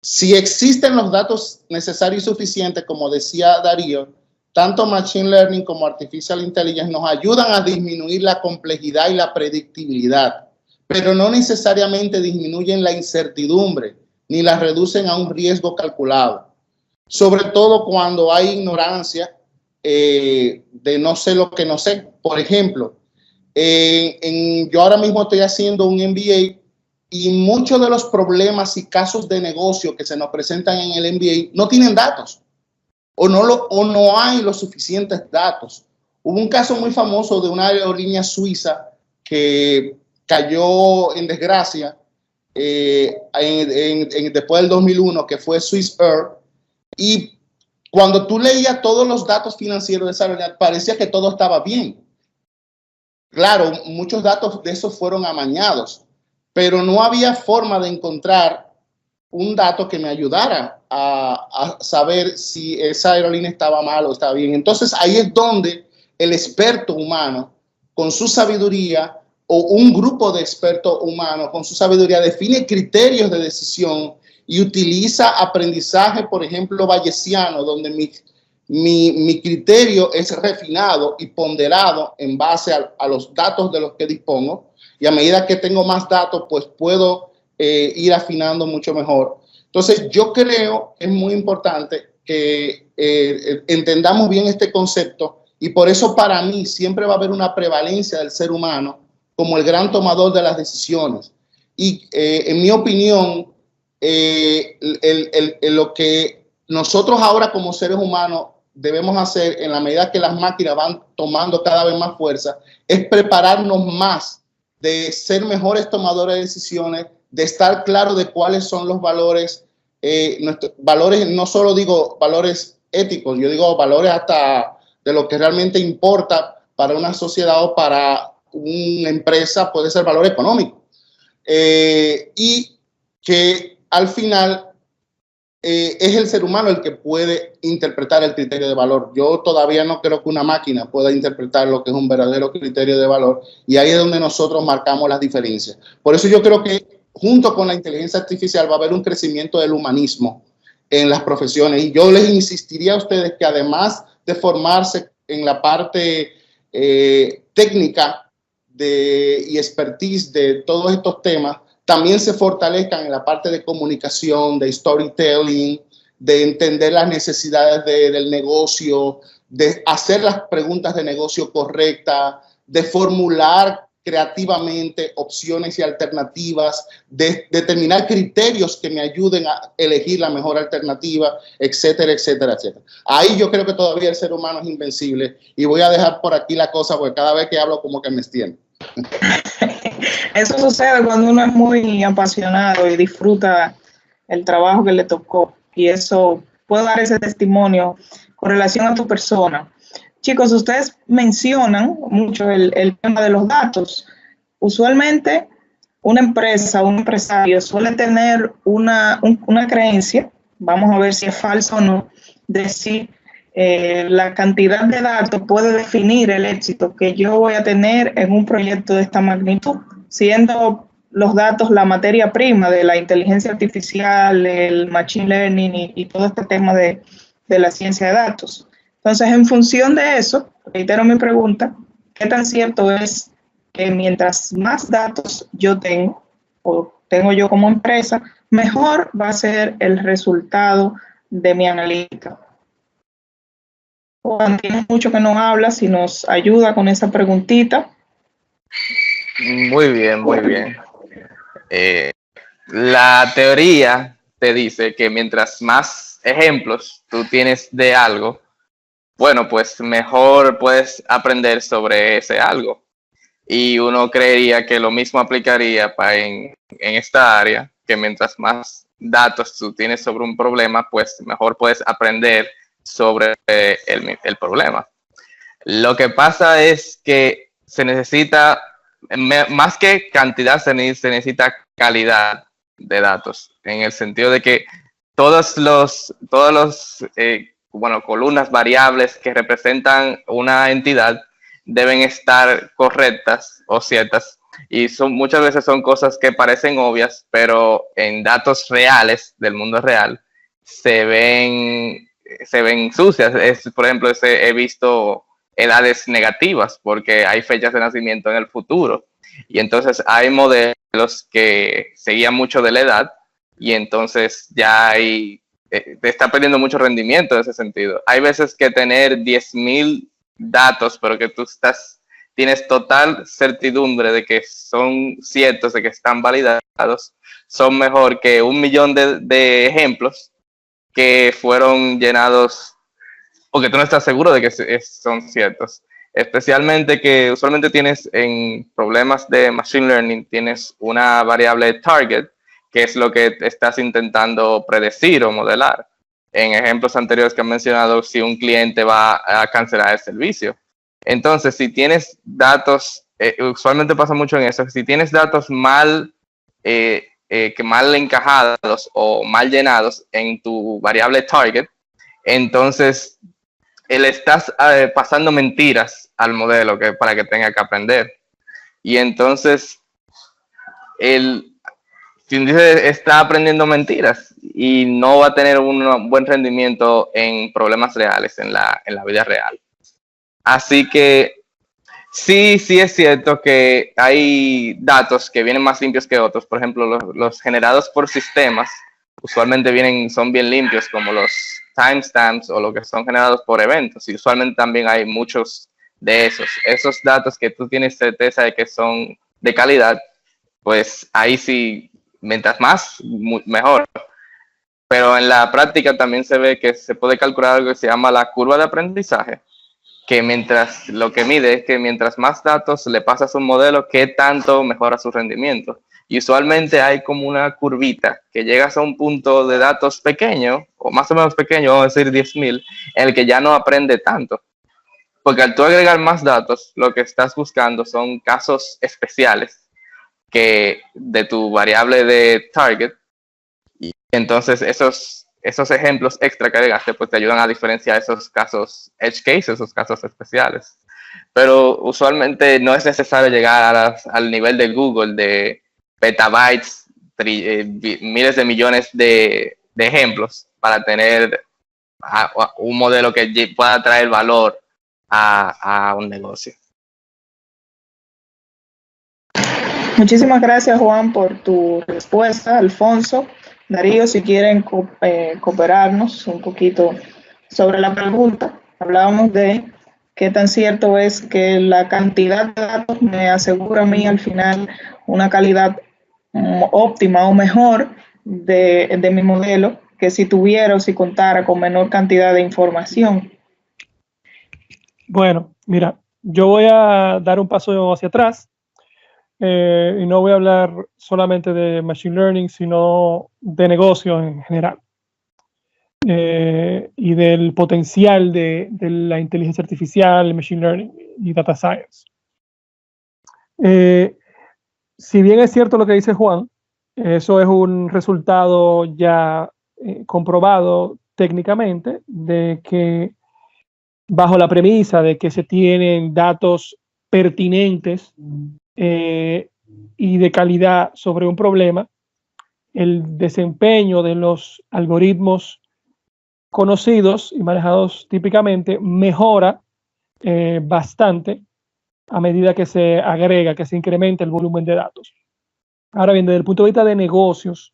Si existen los datos necesarios y suficientes, como decía Darío, tanto Machine Learning como Artificial Intelligence nos ayudan a disminuir la complejidad y la predictibilidad, pero no necesariamente disminuyen la incertidumbre ni la reducen a un riesgo calculado. Sobre todo cuando hay ignorancia de no sé lo que no sé. Por ejemplo, yo ahora mismo estoy haciendo un MBA y muchos de los problemas y casos de negocio que se nos presentan en el MBA no tienen datos o no hay los suficientes datos. Hubo un caso muy famoso de una aerolínea suiza que cayó en desgracia después del 2001, que fue Swiss Air, y cuando tú leías todos los datos financieros de esa aerolínea, parecía que todo estaba bien. Claro, muchos datos de esos fueron amañados, pero no había forma de encontrar un dato que me ayudara a saber si esa aerolínea estaba mal o estaba bien. Entonces ahí es donde el experto humano, con su sabiduría, o un grupo de expertos humanos con su sabiduría, define criterios de decisión y utiliza aprendizaje, por ejemplo, bayesiano, donde mi criterio es refinado y ponderado en base a los datos de los que dispongo, y a medida que tengo más datos, pues puedo ir afinando mucho mejor. Entonces, yo creo que es muy importante que entendamos bien este concepto, y por eso para mí siempre va a haber una prevalencia del ser humano como el gran tomador de las decisiones. Y en mi opinión, lo que nosotros ahora como seres humanos debemos hacer, en la medida que las máquinas van tomando cada vez más fuerza, es prepararnos más de ser mejores tomadores de decisiones, de estar claro de cuáles son los valores, nuestros valores, no solo digo valores éticos, yo digo valores hasta de lo que realmente importa para una sociedad o para una empresa, puede ser valor económico. Y que al final es el ser humano el que puede interpretar el criterio de valor. Yo todavía no creo que una máquina pueda interpretar lo que es un verdadero criterio de valor, y ahí es donde nosotros marcamos las diferencias. Por eso yo creo que junto con la inteligencia artificial va a haber un crecimiento del humanismo en las profesiones, y yo les insistiría a ustedes que además de formarse en la parte técnica y expertise de todos estos temas, también se fortalezcan en la parte de comunicación, de storytelling, de entender las necesidades del negocio, de hacer las preguntas de negocio correctas, de formular creativamente opciones y alternativas, de determinar criterios que me ayuden a elegir la mejor alternativa, etcétera, etcétera, etcétera. Ahí yo creo que todavía el ser humano es invencible, y voy a dejar por aquí la cosa porque cada vez que hablo como que me extiendo. Eso sucede cuando uno es muy apasionado y disfruta el trabajo que le tocó, y eso puedo dar ese testimonio con relación a tu persona. Chicos, ustedes mencionan mucho el tema de los datos. Usualmente una empresa, un empresario suele tener una creencia, vamos a ver si es falso o no, de si la cantidad de datos puede definir el éxito que yo voy a tener en un proyecto de esta magnitud, siendo los datos la materia prima de la inteligencia artificial, el machine learning y todo este tema de la ciencia de datos. Entonces, en función de eso, reitero mi pregunta, ¿qué tan cierto es que mientras más datos yo tengo, o tengo yo como empresa, mejor va a ser el resultado de mi analítica? Juan, tienes mucho que nos habla, si nos ayuda con esa preguntita. Muy bien, muy bien. La teoría te dice que mientras más ejemplos tú tienes de algo, bueno, pues mejor puedes aprender sobre ese algo. Y uno creería que lo mismo aplicaría en esta área, que mientras más datos tú tienes sobre un problema, pues mejor puedes aprender sobre el problema. Lo que pasa es que se necesita, más que cantidad, se necesita calidad de datos, en el sentido de que todos los columnas variables que representan una entidad deben estar correctas o ciertas, y muchas veces son cosas que parecen obvias, pero en datos reales del mundo real se ven sucias. Por ejemplo, he visto edades negativas porque hay fechas de nacimiento en el futuro, y entonces hay modelos que seguían mucho de la edad, y entonces ya te está perdiendo mucho rendimiento en ese sentido. Hay veces que tener 10,000 datos, pero que tú tienes total certidumbre de que son ciertos, de que están validados, son mejor que 1,000,000 de ejemplos que fueron llenados porque tú no estás seguro de que son ciertos. Especialmente que usualmente tienes en problemas de machine learning, tienes una variable target, que es lo que estás intentando predecir o modelar. En ejemplos anteriores que han mencionado, si un cliente va a cancelar el servicio. Entonces, si tienes datos, usualmente pasa mucho en eso, si tienes datos mal encajados o mal llenados en tu variable target, entonces le estás pasando mentiras al modelo para que tenga que aprender. Y entonces el índice está aprendiendo mentiras y no va a tener un buen rendimiento en problemas reales, en la vida real. Así que Sí, sí es cierto que hay datos que vienen más limpios que otros. Por ejemplo, los generados por sistemas usualmente son bien limpios, como los timestamps o lo que son generados por eventos. Y usualmente también hay muchos de esos datos que tú tienes certeza de que son de calidad, pues ahí sí, mientras más, mejor. Pero en la práctica también se ve que se puede calcular algo que se llama la curva de aprendizaje, que lo que mide es que mientras más datos le pasas a un modelo, qué tanto mejora su rendimiento. Y usualmente hay como una curvita que llegas a un punto de datos pequeño, o más o menos pequeño, vamos a decir 10.000, en el que ya no aprende tanto. Porque al tú agregar más datos, lo que estás buscando son casos especiales que de tu variable de target. Y entonces esos ejemplos extra que agregaste pues te ayudan a diferenciar esos casos edge cases, esos casos especiales. Pero usualmente no es necesario llegar al nivel de Google de petabytes, miles de millones de ejemplos para tener un modelo que pueda traer valor a un negocio. Muchísimas gracias, Juan, por tu respuesta. Alfonso, Darío, si quieren cooperarnos un poquito sobre la pregunta. Hablábamos de qué tan cierto es que la cantidad de datos me asegura a mí al final una calidad óptima o mejor de mi modelo que si tuviera o si contara con menor cantidad de información. Bueno, mira, yo voy a dar un paso hacia atrás y no voy a hablar solamente de Machine Learning, sino de negocios en general y del potencial de la inteligencia artificial, Machine Learning y Data Science. Si bien es cierto lo que dice Juan, eso es un resultado ya comprobado técnicamente de que bajo la premisa de que se tienen datos pertinentes y de calidad sobre un problema, el desempeño de los algoritmos conocidos y manejados típicamente mejora bastante a medida que se agrega, que se incrementa el volumen de datos. Ahora bien, desde el punto de vista de negocios,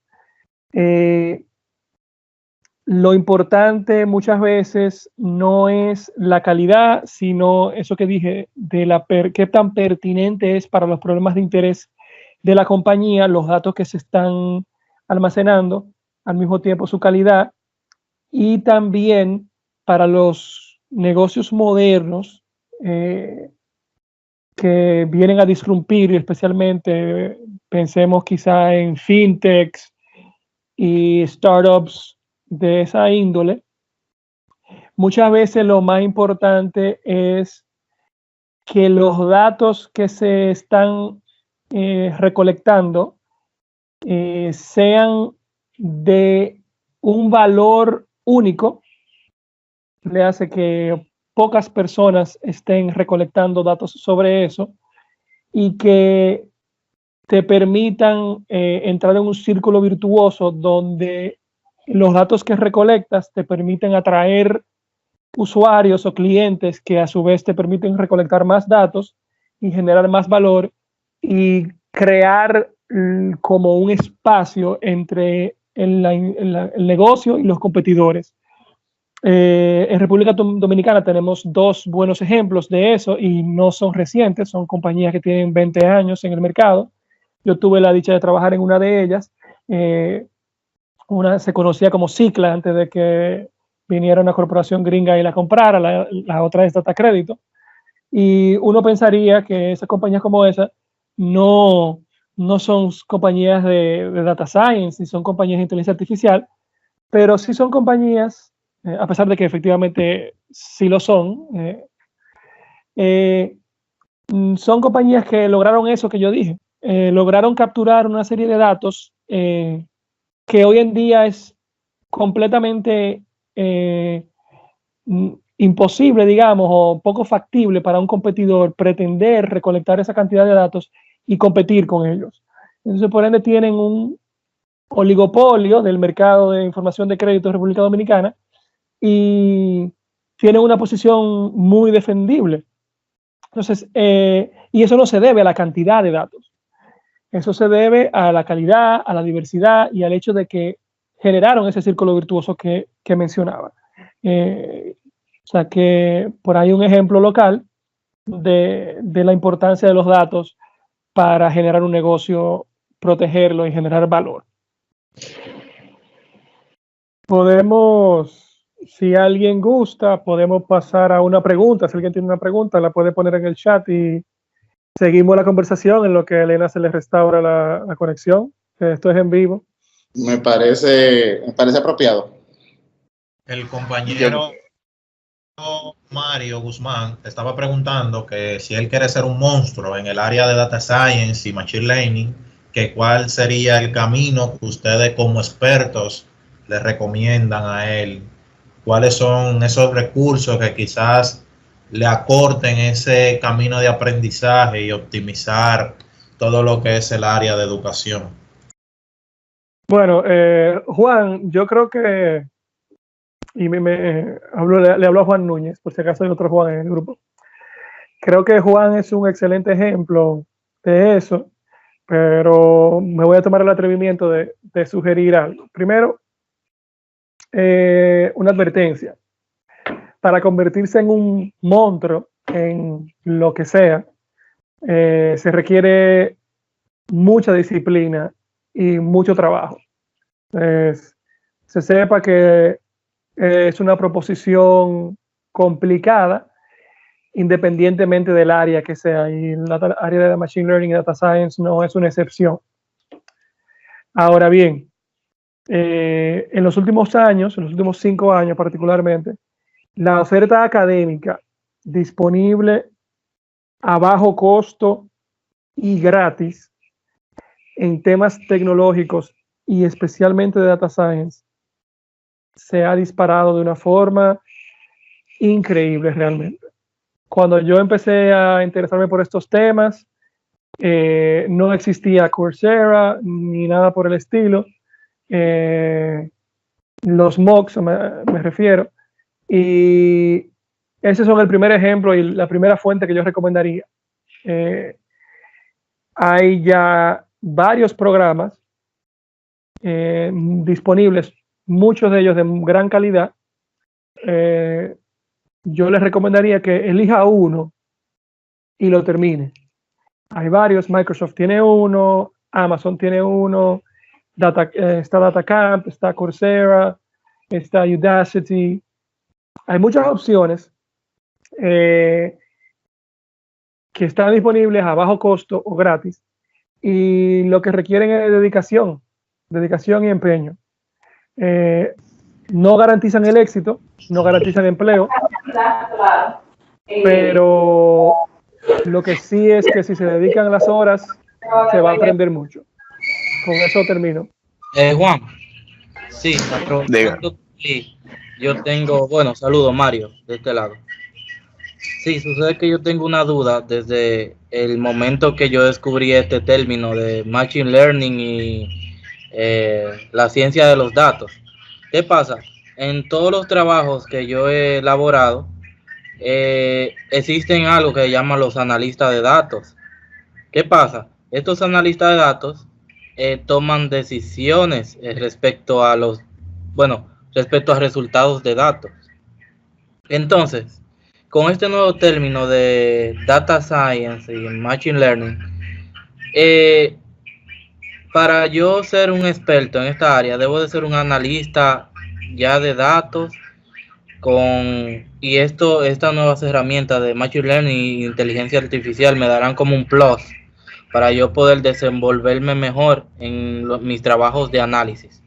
lo importante muchas veces no es la calidad, sino eso que dije, de qué tan pertinente es para los problemas de interés de la compañía los datos que se están almacenando, al mismo tiempo su calidad, y también para los negocios modernos que vienen a disrumpir, especialmente pensemos quizá en fintechs y startups de esa índole. Muchas veces lo más importante es que los datos que se están recolectando sean de un valor único, le hace que pocas personas estén recolectando datos sobre eso y que te permitan entrar en un círculo virtuoso donde los datos que recolectas te permiten atraer usuarios o clientes que a su vez te permiten recolectar más datos y generar más valor y crear como un espacio entre el negocio y los competidores. En República Dominicana tenemos dos buenos ejemplos de eso y no son recientes, son compañías que tienen 20 años en el mercado. Yo tuve la dicha de trabajar en una de ellas. Una se conocía como Cicla antes de que viniera una corporación gringa y la comprara, la otra es Data Crédito. Y uno pensaría que esas compañías como esa no son compañías de Data Science, ni son compañías de inteligencia artificial, pero sí son compañías, a pesar de que efectivamente sí lo son, son compañías que lograron eso que yo dije, lograron capturar una serie de datos que hoy en día es completamente imposible, digamos, o poco factible para un competidor pretender recolectar esa cantidad de datos y competir con ellos. Entonces, por ende, tienen un oligopolio del mercado de información de crédito de República Dominicana y tienen una posición muy defendible. Entonces, y eso no se debe a la cantidad de datos. Eso se debe a la calidad, a la diversidad y al hecho de que generaron ese círculo virtuoso que mencionaba. O sea que por ahí un ejemplo local de la importancia de los datos para generar un negocio, protegerlo y generar valor. Podemos, si alguien gusta, podemos pasar a una pregunta. Si alguien tiene una pregunta, la puede poner en el chat y seguimos la conversación en lo que a Elena se le restaura la conexión. Esto es en vivo. Me parece apropiado. El compañero Mario Guzmán estaba preguntando que si él quiere ser un monstruo en el área de Data Science y Machine Learning, que cuál sería el camino que ustedes como expertos le recomiendan a él. ¿Cuáles son esos recursos que quizás le acorten ese camino de aprendizaje y optimizar todo lo que es el área de educación? Bueno, Juan, yo creo que, y le hablo a Juan Núñez, por si acaso hay otro Juan en el grupo. Creo que Juan es un excelente ejemplo de eso, pero me voy a tomar el atrevimiento de sugerir algo. Primero, una advertencia. Para convertirse en un monstruo en lo que sea, se requiere mucha disciplina y mucho trabajo. Se sepa que es una proposición complicada, independientemente del área que sea, y la área de Machine Learning y Data Science no es una excepción. Ahora bien, en los últimos años, en los últimos 5 años particularmente, la oferta académica disponible a bajo costo y gratis en temas tecnológicos y especialmente de Data Science se ha disparado de una forma increíble realmente. Cuando yo empecé a interesarme por estos temas, no existía Coursera ni nada por el estilo. Los MOOCs me refiero. Y ese son el primer ejemplo y la primera fuente que yo recomendaría. Hay ya varios programas disponibles, muchos de ellos de gran calidad. Yo les recomendaría que elija uno y lo termine. Hay varios, Microsoft tiene uno, Amazon tiene uno, está DataCamp, está Coursera, está Udacity. Hay muchas opciones que están disponibles a bajo costo o gratis y lo que requieren es dedicación y empeño. No garantizan el éxito, no garantizan empleo, pero lo que sí es que si se dedican las horas se va a aprender mucho. Con eso termino. Juan, sí, sí, yo tengo, bueno, saludos Mario, de este lado. Sí, sucede que yo tengo una duda desde el momento que yo descubrí este término de Machine Learning y la ciencia de los datos. ¿Qué pasa? En todos los trabajos que yo he elaborado, existen algo que se llama los analistas de datos. ¿Qué pasa? Estos analistas de datos toman decisiones respecto a resultados de datos. Entonces, con este nuevo término de Data Science y Machine Learning, para yo ser un experto en esta área, debo de ser un analista ya de datos y estas nuevas herramientas de Machine Learning y inteligencia artificial me darán como un plus para yo poder desenvolverme mejor en mis trabajos de análisis.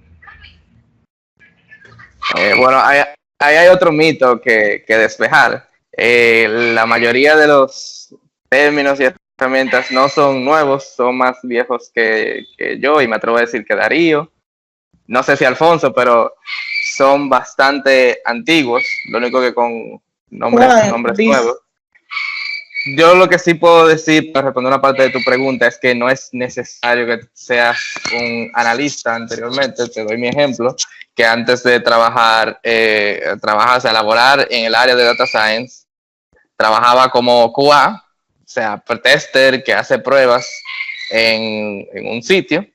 Bueno, ahí hay otro mito que despejar. La mayoría de los términos y herramientas no son nuevos, son más viejos que yo, y me atrevo a decir que Darío. No sé si Alfonso, pero son bastante antiguos, lo único que con nombres nuevos. Yo lo que sí puedo decir para responder una parte de tu pregunta es que no es necesario que seas un analista anteriormente. Te doy mi ejemplo, que antes de elaborar en el área de Data Science, trabajaba como QA sea tester que hace pruebas en un sitio,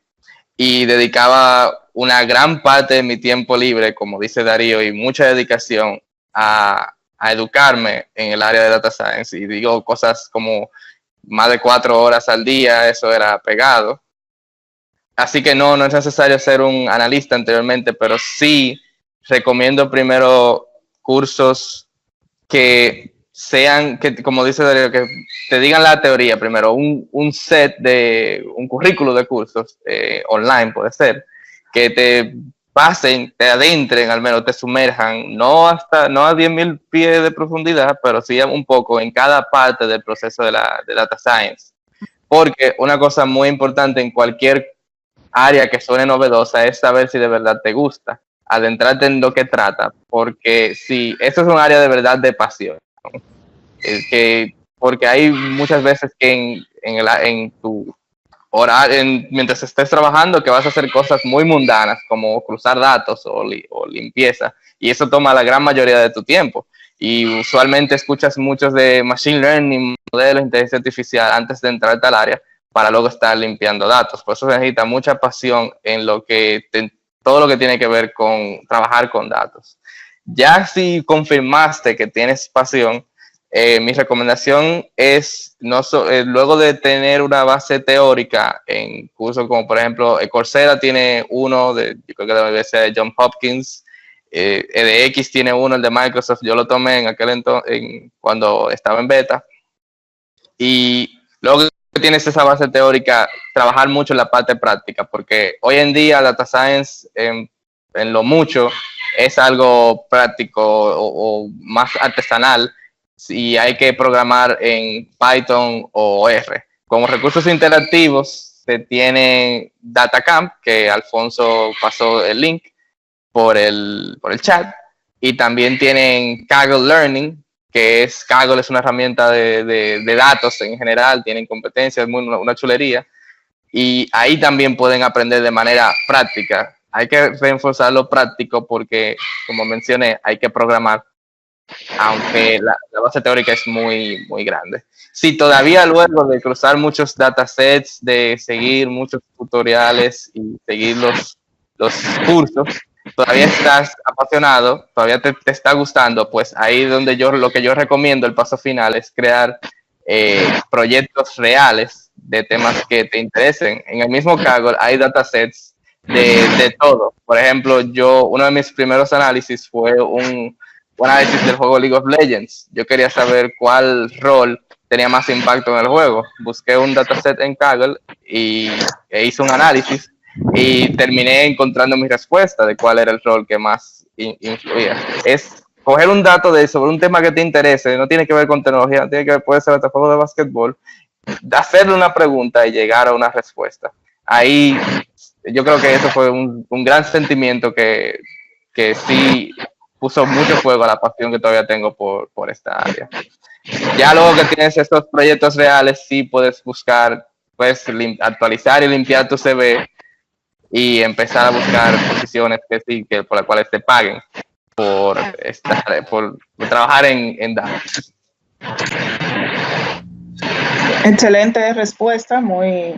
y dedicaba una gran parte de mi tiempo libre, como dice Darío, y mucha dedicación a educarme en el área de data science. Y digo cosas como más de 4 horas al día, eso era pegado. Así que no es necesario ser un analista anteriormente, pero sí recomiendo primero cursos que sean, que como dice Darío, que te digan la teoría primero, un currículo de cursos online puede ser, que te pasen, te adentren, al menos te sumerjan, no a 10.000 pies de profundidad, pero sí un poco en cada parte del proceso de data science. Porque una cosa muy importante en cualquier área que suene novedosa es saber si de verdad te gusta, adentrarte en lo que trata, porque si eso es un área de verdad de pasión, porque hay muchas veces que en tu hora, mientras estés trabajando, que vas a hacer cosas muy mundanas como cruzar datos o limpieza, y eso toma la gran mayoría de tu tiempo. Y usualmente escuchas muchos de machine learning, modelos de inteligencia artificial antes de entrarte al área, para luego estar limpiando datos. Por eso se necesita mucha pasión en todo lo que tiene que ver con trabajar con datos. Ya si confirmaste que tienes pasión, mi recomendación es, luego de tener una base teórica en cursos como por ejemplo Coursera tiene uno, yo creo que de la Universidad de Johns Hopkins, edX tiene uno, el de Microsoft, yo lo tomé en aquel entonces, cuando estaba en beta, y luego que tienes esa base teórica, trabajar mucho en la parte práctica, porque hoy en día Data Science en lo mucho es algo práctico o más artesanal, si hay que programar en Python o R. Como recursos interactivos se tiene DataCamp, que Alfonso pasó el link por el chat, y también tienen Kaggle Learning, que Kaggle es una herramienta de datos en general, tienen competencias, una chulería, y ahí también pueden aprender de manera práctica. Hay que reforzar lo práctico porque, como mencioné, hay que programar, aunque la base teórica es muy, muy grande. Si todavía luego de cruzar muchos datasets, de seguir muchos tutoriales y seguir los cursos, todavía estás apasionado, todavía te está gustando, pues ahí donde lo que yo recomiendo, el paso final, es crear proyectos reales de temas que te interesen. En el mismo Kaggle hay datasets de todo. Por ejemplo, uno de mis primeros análisis fue un análisis del juego League of Legends. Yo quería saber cuál rol tenía más impacto en el juego. Busqué un dataset en Kaggle e hice un análisis y terminé encontrando mi respuesta de cuál era el rol que más influía. Es coger un dato sobre un tema que te interese, no tiene que ver con tecnología, puede ser hasta juego de básquetbol, hacerle una pregunta y llegar a una respuesta. Ahí yo creo que eso fue un gran sentimiento que sí puso mucho fuego a la pasión que todavía tengo por esta área. Ya luego que tienes estos proyectos reales, sí puedes buscar, puedes actualizar y limpiar tu CV y empezar a buscar posiciones por las cuales te paguen por trabajar en datos. Excelente respuesta, muy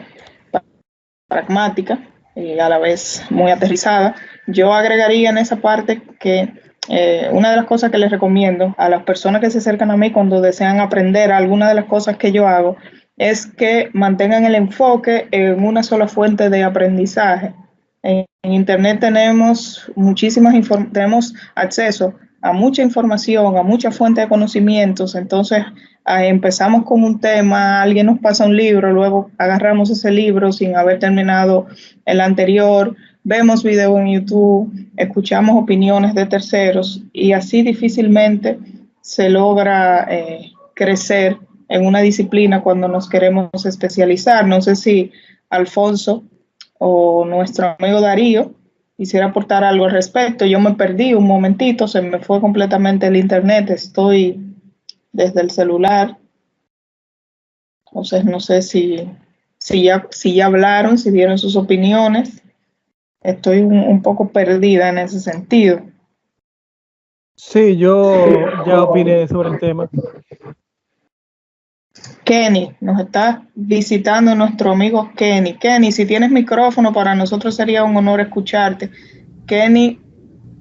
pragmática y a la vez muy aterrizada. Yo agregaría en esa parte que una de las cosas que les recomiendo a las personas que se acercan a mí cuando desean aprender alguna de las cosas que yo hago es que mantengan el enfoque en una sola fuente de aprendizaje. En Internet tenemos tenemos acceso a mucha información, a muchas fuentes de conocimientos, entonces empezamos con un tema, alguien nos pasa un libro, luego agarramos ese libro sin haber terminado el anterior, vemos videos en YouTube, escuchamos opiniones de terceros y así difícilmente se logra crecer en una disciplina cuando nos queremos especializar. No sé si Alfonso o nuestro amigo Darío quisiera aportar algo al respecto. Yo me perdí un momentito, se me fue completamente el internet, estoy desde el celular. Entonces no sé si ya hablaron, si dieron sus opiniones. Estoy un poco perdida en ese sentido. Sí, yo ya opiné sobre el tema. Kenny, nos está visitando nuestro amigo Kenny. Kenny, si tienes micrófono, para nosotros sería un honor escucharte. Kenny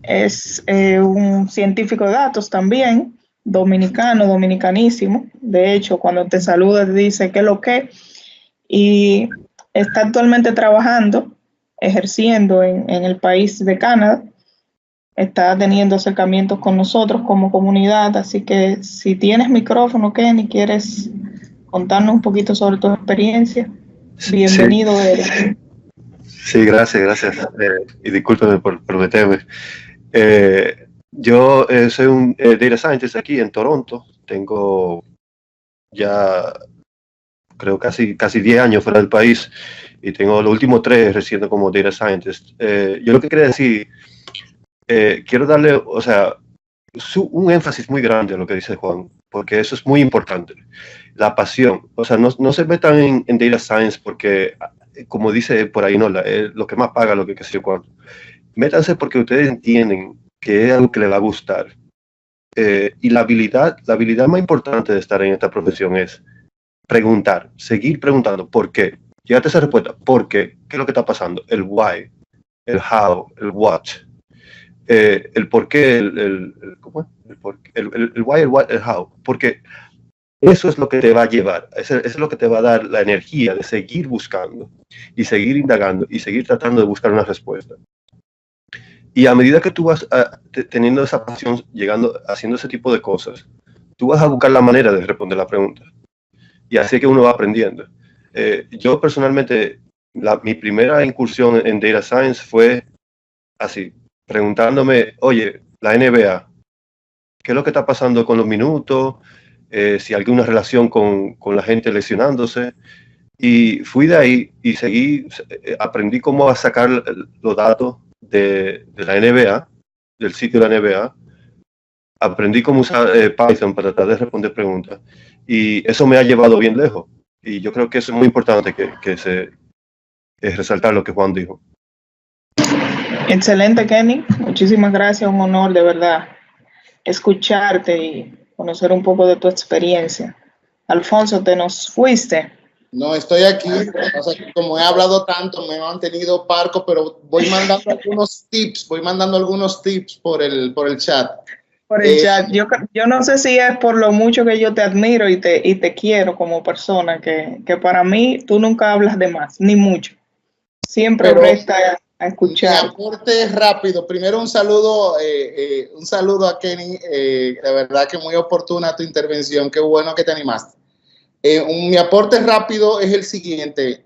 es un científico de datos también, dominicano, dominicanísimo. De hecho, cuando te saluda te dice qué es lo que, y está actualmente trabajando, ejerciendo en el país de Canadá. Está teniendo acercamientos con nosotros como comunidad, así que si tienes micrófono, Kenny, quieres contarnos un poquito sobre tu experiencia, bienvenido. Sí, sí, gracias. Y discúlpeme por meterme. Yo soy un data scientist aquí en Toronto. Tengo ya, creo, casi 10 años fuera del país y tengo los últimos 3 ejerciendo como data scientist. Yo lo que quería decir, quiero darle, o sea, un énfasis muy grande a lo que dice Juan, porque eso es muy importante. La pasión, o sea, no se metan en data science porque, como dice por ahí, no, lo que más paga, lo que sé yo cuánto. Métanse porque ustedes entienden que es algo que les va a gustar. Y la habilidad más importante de estar en esta profesión es preguntar, seguir preguntando por qué. Llegate a esa respuesta, ¿por qué? ¿Qué es lo que está pasando? El why, el how, el what. El por qué, ¿cómo es? El why, el what, el how. Porque eso es lo que te va a llevar, eso es lo que te va a dar la energía de seguir buscando y seguir indagando y seguir tratando de buscar una respuesta. Y a medida que tú vas teniendo esa pasión, haciendo ese tipo de cosas, tú vas a buscar la manera de responder la pregunta. Y así es que uno va aprendiendo. Yo personalmente, mi primera incursión en Data Science fue así, preguntándome, oye, la NBA, ¿qué es lo que está pasando con los minutos? Si hay alguna relación con la gente lesionándose. Y fui de ahí y aprendí cómo a sacar los datos de la NBA, del sitio de la NBA. Aprendí cómo usar Python para tratar de responder preguntas. Y eso me ha llevado bien lejos. Y yo creo que eso es muy importante resaltar lo que Juan dijo. Excelente, Kenny. Muchísimas gracias, un honor de verdad escucharte y conocer un poco de tu experiencia. Alfonso, ¿te nos fuiste? No, estoy aquí. O sea, como he hablado tanto, me he mantenido parco, pero voy mandando algunos tips por el chat. Por el chat. Yo no sé si es por lo mucho que yo te admiro y te quiero como persona, que para mí tú nunca hablas de más, ni mucho. Siempre presta a escuchar. Mi aporte rápido. Primero un saludo a Kenny. La verdad que muy oportuna tu intervención. Qué bueno que te animaste. Mi aporte rápido es el siguiente.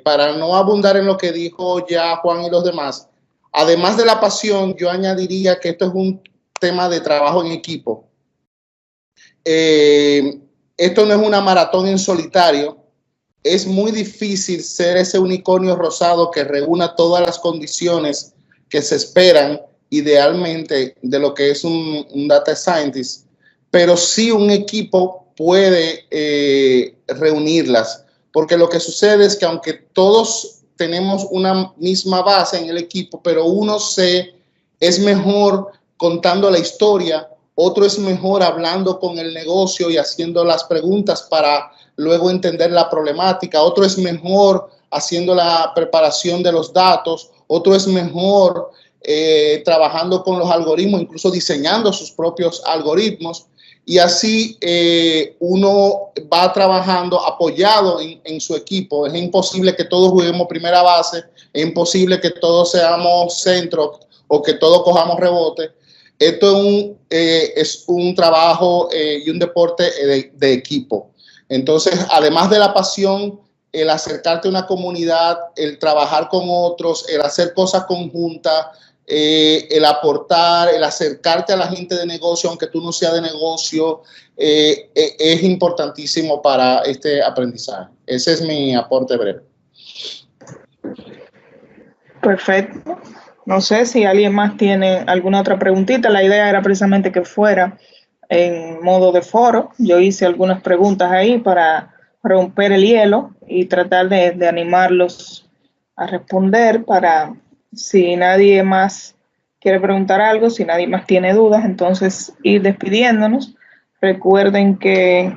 Para no abundar en lo que dijo ya Juan y los demás, además de la pasión, yo añadiría que esto es un tema de trabajo en equipo. Esto no es una maratón en solitario. Es muy difícil ser ese unicornio rosado que reúna todas las condiciones que se esperan idealmente de lo que es un data scientist, pero sí un equipo puede reunirlas, porque lo que sucede es que aunque todos tenemos una misma base en el equipo, pero uno es mejor contando la historia, otro es mejor hablando con el negocio y haciendo las preguntas para luego entender la problemática, otro es mejor haciendo la preparación de los datos, otro es mejor trabajando con los algoritmos, incluso diseñando sus propios algoritmos, y así uno va trabajando apoyado en su equipo. Es imposible que todos juguemos primera base, es imposible que todos seamos centro o que todos cojamos rebote. Esto es un trabajo y un deporte de equipo. Entonces, además de la pasión, el acercarte a una comunidad, el trabajar con otros, el hacer cosas conjuntas, el aportar, el acercarte a la gente de negocio, aunque tú no seas de negocio, es importantísimo para este aprendizaje. Ese es mi aporte breve. Perfecto. No sé si alguien más tiene alguna otra preguntita. La idea era precisamente que fuera en modo de foro. Yo hice algunas preguntas ahí para romper el hielo y tratar de animarlos a responder, para si nadie más quiere preguntar algo, si nadie más tiene dudas, entonces ir despidiéndonos. Recuerden que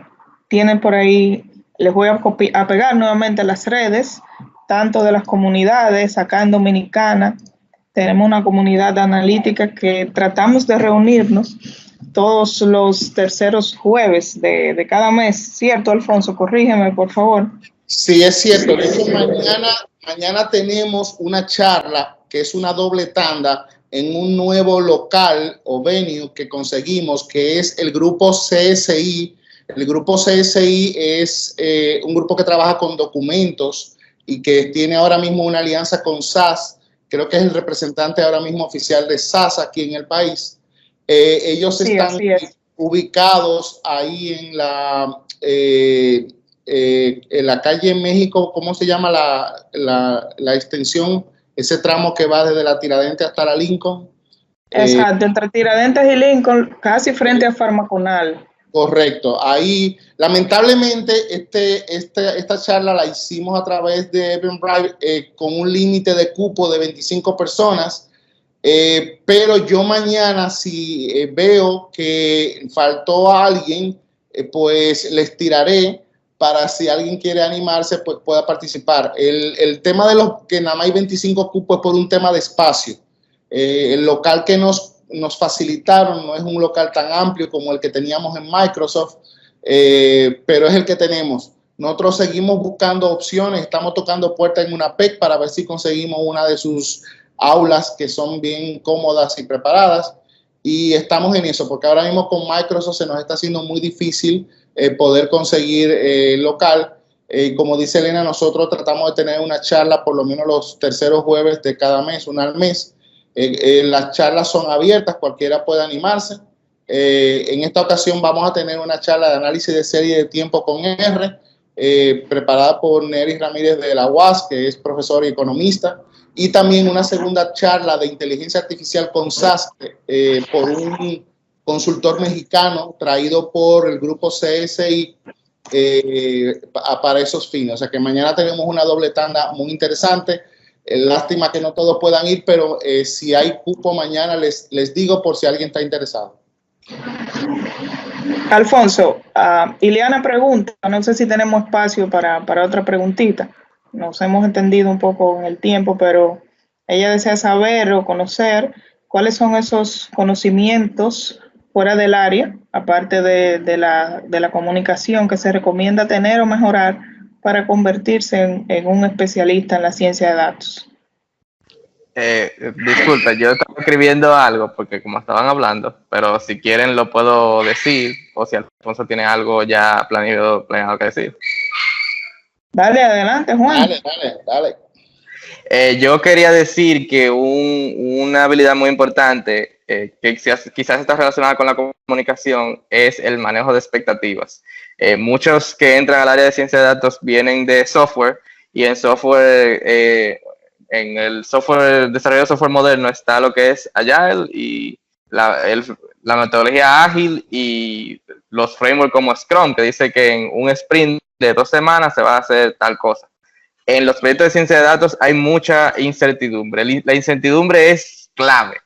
tienen por ahí Les voy a pegar nuevamente las redes, tanto de las comunidades. Acá en Dominicana tenemos una comunidad analítica que tratamos de reunirnos todos los terceros jueves de cada mes, ¿cierto, Alfonso? Corrígeme, por favor. Sí, es cierto. De hecho, mañana tenemos una charla que es una doble tanda en un nuevo local o venue que conseguimos, que es el grupo CSI. El grupo CSI es un grupo que trabaja con documentos y que tiene ahora mismo una alianza con SAS. Creo que es el representante ahora mismo oficial de SAS aquí en el país. Ellos Sí, están ubicados ahí en la calle México. ¿Cómo se llama la extensión? Ese tramo que va desde la Tiradentes hasta la Lincoln. Exacto, entre Tiradentes y Lincoln, casi frente a Farmaconal. Correcto. Ahí, lamentablemente, esta charla la hicimos a través de Eventbrite con un límite de cupo de 25 personas. Pero yo mañana, si veo que faltó a alguien, pues les tiraré para si alguien quiere animarse, pues pueda participar. El tema de los que nada más hay 25 cupos es por un tema de espacio. El local que nos facilitaron no es un local tan amplio como el que teníamos en Microsoft, pero es el que tenemos. Nosotros seguimos buscando opciones, estamos tocando puertas en una PEC para ver si conseguimos una de sus aulas que son bien cómodas y preparadas, y estamos en eso, porque ahora mismo con Microsoft se nos está haciendo muy difícil poder conseguir local. Como dice Elena, nosotros tratamos de tener una charla por lo menos los terceros jueves de cada mes, una al mes. Las charlas son abiertas, cualquiera puede animarse. En esta ocasión vamos a tener una charla de análisis de serie de tiempo con R, preparada por Nery Ramírez de la UAS, que es profesor y economista, y también una segunda charla de inteligencia artificial con SAS por un consultor mexicano traído por el grupo CSI para esos fines. O sea que mañana tenemos una doble tanda muy interesante. Lástima que no todos puedan ir, pero si hay cupo mañana les digo por si alguien está interesado. Alfonso, Ileana pregunta, no sé si tenemos espacio para otra preguntita. Nos hemos entendido un poco en el tiempo, pero ella desea saber o conocer cuáles son esos conocimientos fuera del área, aparte de la comunicación, que se recomienda tener o mejorar para convertirse en un especialista en la ciencia de datos. Disculpa, yo estaba escribiendo algo porque como estaban hablando, pero si quieren lo puedo decir, o si Alfonso tiene algo ya planeado que decir. Dale, adelante, Juan. Dale. Yo quería decir que una habilidad muy importante que quizás está relacionada con la comunicación es el manejo de expectativas. Muchos que entran al área de ciencia de datos vienen de software, y en software, en el desarrollo de software moderno está lo que es Agile y la metodología ágil y los frameworks como Scrum, que dice que en un sprint de 2 semanas se va a hacer tal cosa. En los proyectos de ciencia de datos hay mucha incertidumbre. La incertidumbre es clave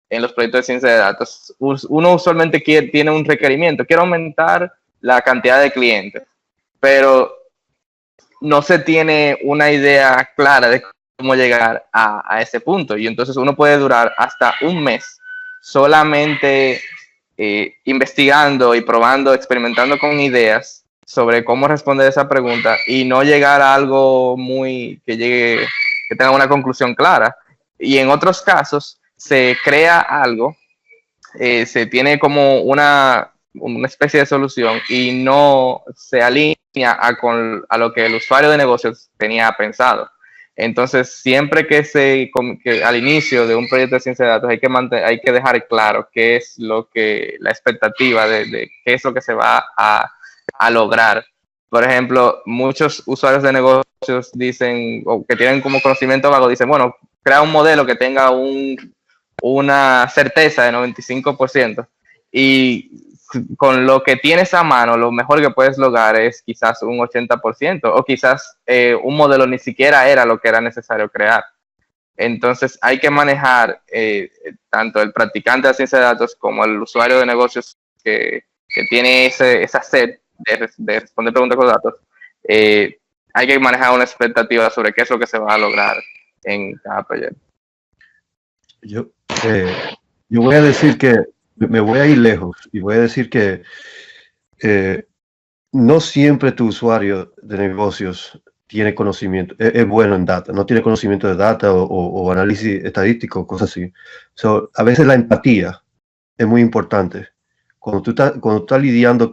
en los proyectos de ciencia de datos. Uno usualmente tiene un requerimiento, quiere aumentar la cantidad de clientes, pero no se tiene una idea clara de cómo llegar a ese punto, y entonces uno puede durar hasta un mes solamente investigando y probando, experimentando con ideas sobre cómo responder esa pregunta y no llegar a algo que tenga una conclusión clara. Y en otros casos se crea algo, se tiene como una especie de solución y no se alinea a lo que el usuario de negocios tenía pensado. Entonces, siempre que al inicio de un proyecto de ciencia de datos hay que dejar claro qué es la expectativa de qué es lo que se va a lograr. Por ejemplo, muchos usuarios de negocios dicen, o que tienen como conocimiento vago, dicen, bueno, crea un modelo que tenga una certeza de 95%, y con lo que tienes a mano, lo mejor que puedes lograr es quizás un 80%, o quizás un modelo ni siquiera era lo que era necesario crear. Entonces hay que manejar tanto el practicante de ciencia de datos como el usuario de negocios que tiene esa sed de responder preguntas con datos, hay que manejar una expectativa sobre qué es lo que se va a lograr en cada proyecto. Yo voy a decir que me voy a ir lejos y voy a decir que no siempre tu usuario de negocios tiene conocimiento, es bueno en data, no tiene conocimiento de data o análisis estadístico, cosas así. So, a veces la empatía es muy importante. Cuando tú estás lidiando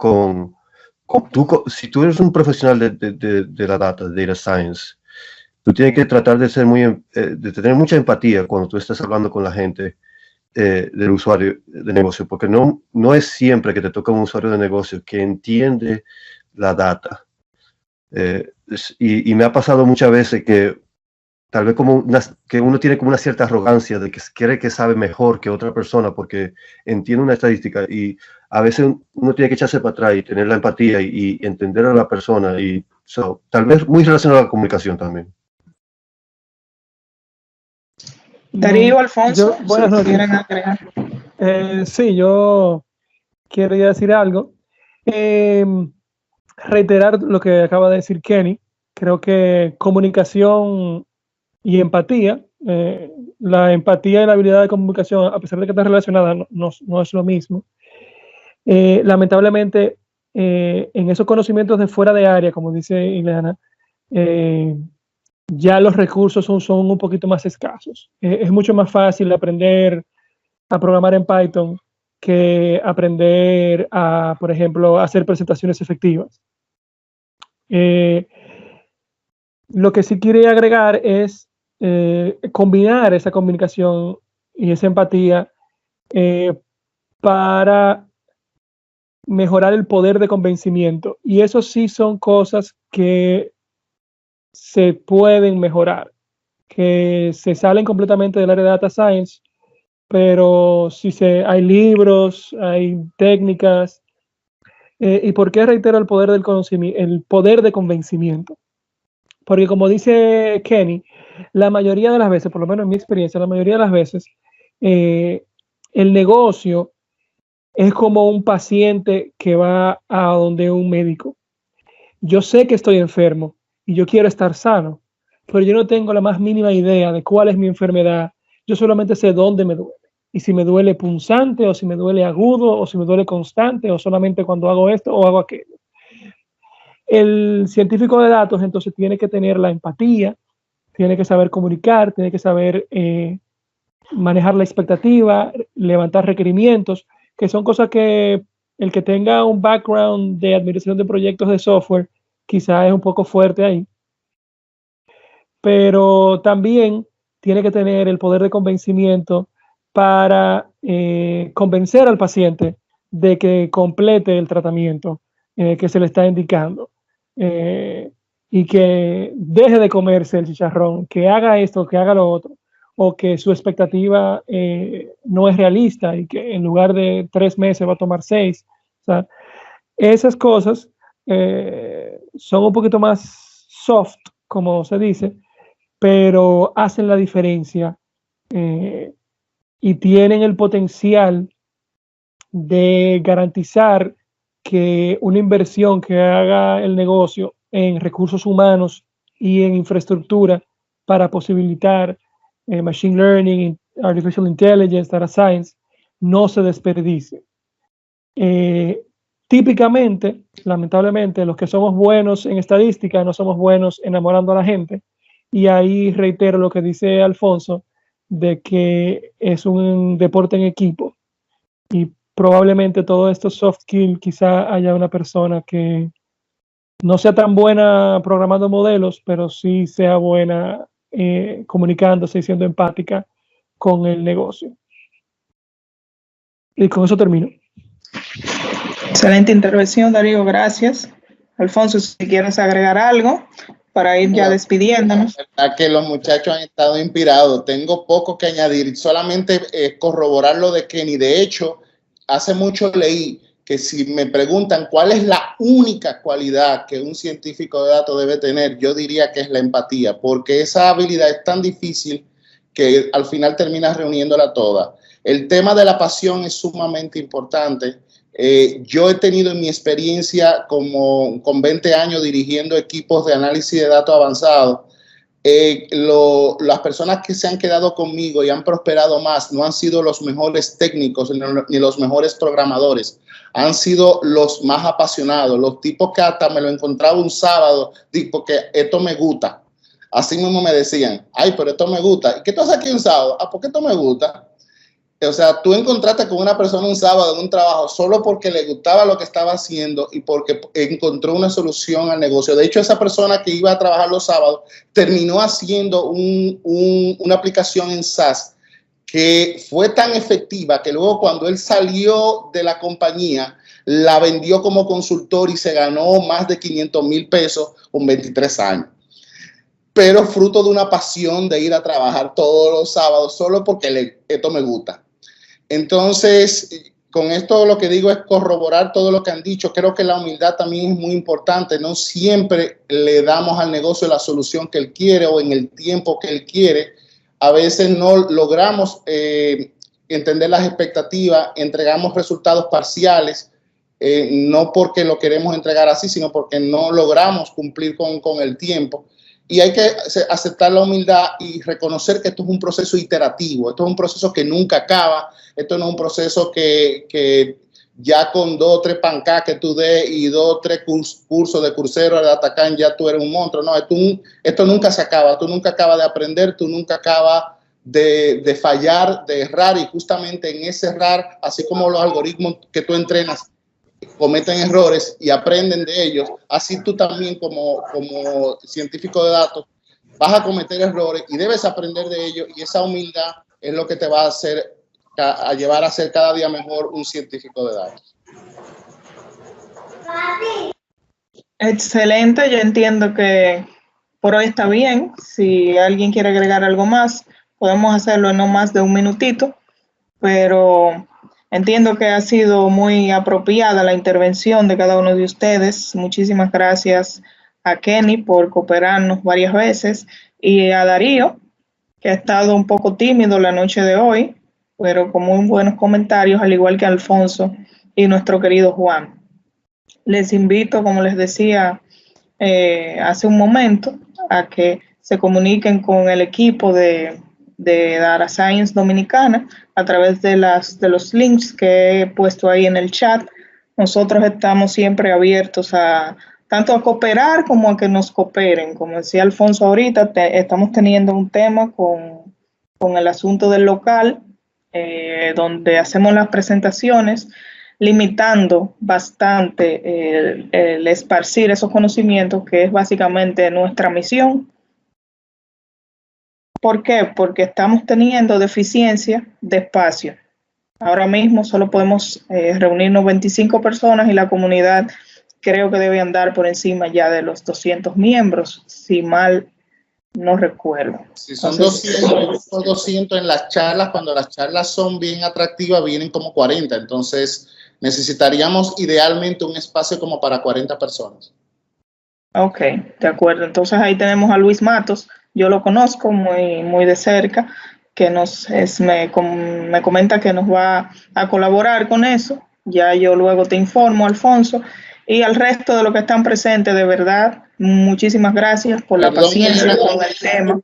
si tú eres un profesional de la data, de data science, tú tienes que tratar de de tener mucha empatía cuando tú estás hablando con la gente del usuario de negocio, porque no es siempre que te toca un usuario de negocio que entiende la data. Y me ha pasado muchas veces que tal vez que uno tiene como una cierta arrogancia de que cree que sabe mejor que otra persona porque entiende una estadística, y a veces uno tiene que echarse para atrás y tener la empatía y entender a la persona, y tal vez muy relacionado a la comunicación también. Darío, Alfonso, buenas noches. ¿quieren agregar? Sí, yo quería decir algo. Reiterar lo que acaba de decir Kenny. Creo que comunicación y empatía, la empatía y la habilidad de comunicación, a pesar de que están relacionadas, no es lo mismo. Lamentablemente, en esos conocimientos de fuera de área, como dice Ileana, ya los recursos son un poquito más escasos. Es mucho más fácil aprender a programar en Python que aprender a, por ejemplo, hacer presentaciones efectivas. Lo que sí quería agregar es combinar esa comunicación y esa empatía para mejorar el poder de convencimiento. Y eso sí son cosas que se pueden mejorar, que se salen completamente del área de data science, pero hay libros, hay técnicas. ¿Y por qué reitero el poder del conocimiento, el poder de convencimiento? Porque como dice Kenny, la mayoría de las veces, por lo menos en mi experiencia, la mayoría de las veces, el negocio es como un paciente que va a donde un médico. Yo sé que estoy enfermo y yo quiero estar sano, pero yo no tengo la más mínima idea de cuál es mi enfermedad. Yo solamente sé dónde me duele. Y si me duele punzante, o si me duele agudo, o si me duele constante, o solamente cuando hago esto o hago aquello. El científico de datos entonces tiene que tener la empatía, tiene que saber comunicar, tiene que saber manejar la expectativa, levantar requerimientos, que son cosas que el que tenga un background de administración de proyectos de software quizá es un poco fuerte ahí. Pero también tiene que tener el poder de convencimiento para convencer al paciente de que complete el tratamiento que se le está indicando. Y que deje de comerse el chicharrón, que haga esto, que haga lo otro, o que su expectativa no es realista y que en lugar de 3 meses va a tomar 6. O sea, esas cosas son un poquito más soft, como se dice, pero hacen la diferencia y tienen el potencial de garantizar que una inversión que haga el negocio en recursos humanos y en infraestructura para posibilitar machine learning, artificial intelligence, data science, no se desperdicie. Típicamente, lamentablemente, los que somos buenos en estadística no somos buenos enamorando a la gente, y ahí reitero lo que dice Alfonso, de que es un deporte en equipo, y probablemente todo esto soft skill, quizá haya una persona que no sea tan buena programando modelos, pero sí sea buena comunicándose y siendo empática con el negocio. Y con eso termino. Excelente intervención, Darío, gracias. Alfonso, si quieres agregar algo para ir ya despidiéndonos. La verdad que los muchachos han estado inspirados. Tengo poco que añadir, solamente corroborar lo de Kenny. De hecho, hace mucho leí que si me preguntan cuál es la única cualidad que un científico de datos debe tener, yo diría que es la empatía, porque esa habilidad es tan difícil que al final terminas reuniéndola toda. El tema de la pasión es sumamente importante. Yo he tenido en mi experiencia con 20 años dirigiendo equipos de análisis de datos avanzados. Las personas que se han quedado conmigo y han prosperado más no han sido los mejores técnicos ni los mejores programadores, han sido los más apasionados, los tipos que hasta me lo encontraba un sábado, tipo que esto me gusta. Así mismo me decían, ay, pero esto me gusta. ¿Y qué tú haces aquí un sábado? Ah, porque esto me gusta. O sea, tú encontraste con una persona un sábado en un trabajo solo porque le gustaba lo que estaba haciendo y porque encontró una solución al negocio. De hecho, esa persona que iba a trabajar los sábados terminó haciendo una aplicación en SaaS que fue tan efectiva que luego cuando él salió de la compañía, la vendió como consultor y se ganó más de 500,000 pesos con 23 años. Pero fruto de una pasión de ir a trabajar todos los sábados solo porque esto me gusta. Entonces, con esto lo que digo es corroborar todo lo que han dicho. Creo que la humildad también es muy importante. No siempre le damos al negocio la solución que él quiere o en el tiempo que él quiere. A veces no logramos entender las expectativas, entregamos resultados parciales, no porque lo queremos entregar así, sino porque no logramos cumplir con el tiempo. Y hay que aceptar la humildad y reconocer que esto es un proceso iterativo, esto es un proceso que nunca acaba, esto no es un proceso que ya con 2 o 3 pancas que tú des y 2 o 3 cursos de Coursera de Atacán ya tú eres un monstruo. No, esto nunca se acaba, tú nunca acabas de aprender, tú nunca acabas de fallar, de errar, y justamente en ese errar, así como los algoritmos que tú entrenas cometen errores y aprenden de ellos, así tú también como científico de datos vas a cometer errores y debes aprender de ellos, y esa humildad es lo que te va a llevar a ser cada día mejor un científico de datos. Excelente, yo entiendo que por hoy está bien. Si alguien quiere agregar algo más, podemos hacerlo en no más de un minutito, pero entiendo que ha sido muy apropiada la intervención de cada uno de ustedes. Muchísimas gracias a Kenny por cooperarnos varias veces y a Darío, que ha estado un poco tímido la noche de hoy, pero con muy buenos comentarios, al igual que Alfonso y nuestro querido Juan. Les invito, como les decía hace un momento, a que se comuniquen con el equipo de Data Science Dominicana a través de los links que he puesto ahí en el chat. Nosotros estamos siempre abiertos tanto a cooperar como a que nos cooperen. Como decía Alfonso ahorita, estamos teniendo un tema con el asunto del local, donde hacemos las presentaciones, limitando bastante el esparcir esos conocimientos, que es básicamente nuestra misión. ¿Por qué? Porque estamos teniendo deficiencia de espacio. Ahora mismo solo podemos reunirnos 25 personas y la comunidad creo que debe andar por encima ya de los 200 miembros, si mal no recuerdo. Si son 200 en las charlas, cuando las charlas son bien atractivas, vienen como 40. Entonces, necesitaríamos idealmente un espacio como para 40 personas. Ok, de acuerdo. Entonces ahí tenemos a Luis Matos. Yo lo conozco muy de cerca, que me comenta que nos va a colaborar con eso. Ya yo luego te informo, Alfonso. Y al resto de los que están presentes, de verdad, muchísimas gracias por la paciencia con el tema.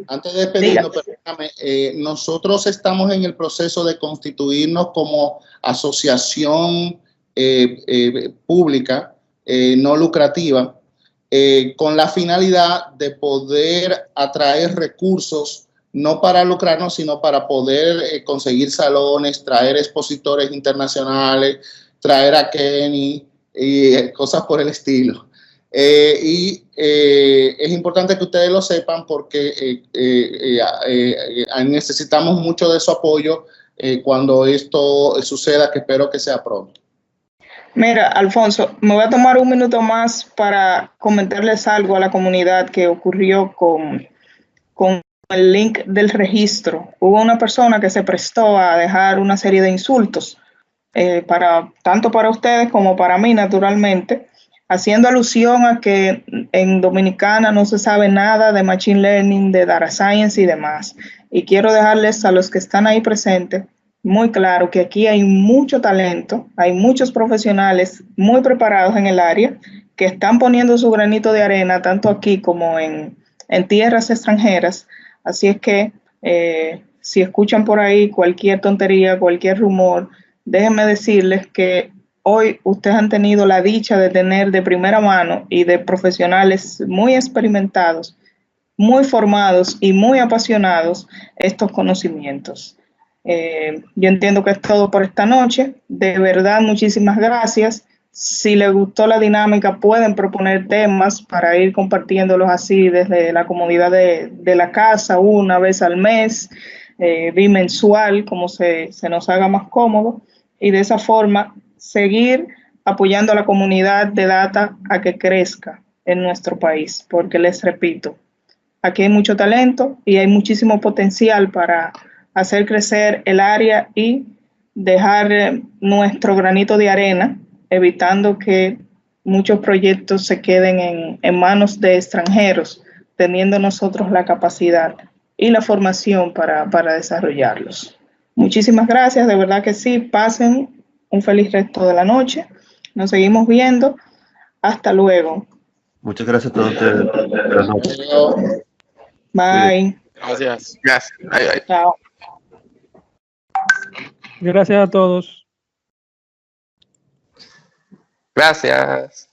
Antes de despedirnos, perdóname, nosotros estamos en el proceso de constituirnos como asociación pública, no lucrativa, con la finalidad de poder atraer recursos, no para lucrarnos, sino para poder conseguir salones, traer expositores internacionales, traer a Kenny y cosas por el estilo. Es importante que ustedes lo sepan porque necesitamos mucho de su apoyo cuando esto suceda, que espero que sea pronto. Mira, Alfonso, me voy a tomar un minuto más para comentarles algo a la comunidad que ocurrió con el link del registro. Hubo una persona que se prestó a dejar una serie de insultos, tanto para ustedes como para mí, naturalmente, haciendo alusión a que en Dominicana no se sabe nada de Machine Learning, de Data Science y demás. Y quiero dejarles a los que están ahí presentes muy claro que aquí hay mucho talento, hay muchos profesionales muy preparados en el área que están poniendo su granito de arena tanto aquí como en tierras extranjeras. Así es que si escuchan por ahí cualquier tontería, cualquier rumor, déjenme decirles que hoy ustedes han tenido la dicha de tener de primera mano y de profesionales muy experimentados, muy formados y muy apasionados estos conocimientos. Yo entiendo que es todo por esta noche. De verdad, muchísimas gracias. Si les gustó la dinámica, pueden proponer temas para ir compartiéndolos así desde la comodidad de la casa, una vez al mes, bimensual, como se nos haga más cómodo, y de esa forma seguir apoyando a la comunidad de data a que crezca en nuestro país, porque les repito, aquí hay mucho talento y hay muchísimo potencial para hacer crecer el área y dejar nuestro granito de arena, evitando que muchos proyectos se queden en manos de extranjeros, teniendo nosotros la capacidad y la formación para desarrollarlos. Muchísimas gracias, de verdad que sí. Pasen un feliz resto de la noche. Nos seguimos viendo. Hasta luego. Muchas gracias a todos ustedes. Buenas noches. Bye. Gracias. Gracias. Bye, bye. Chao. Gracias a todos. Gracias.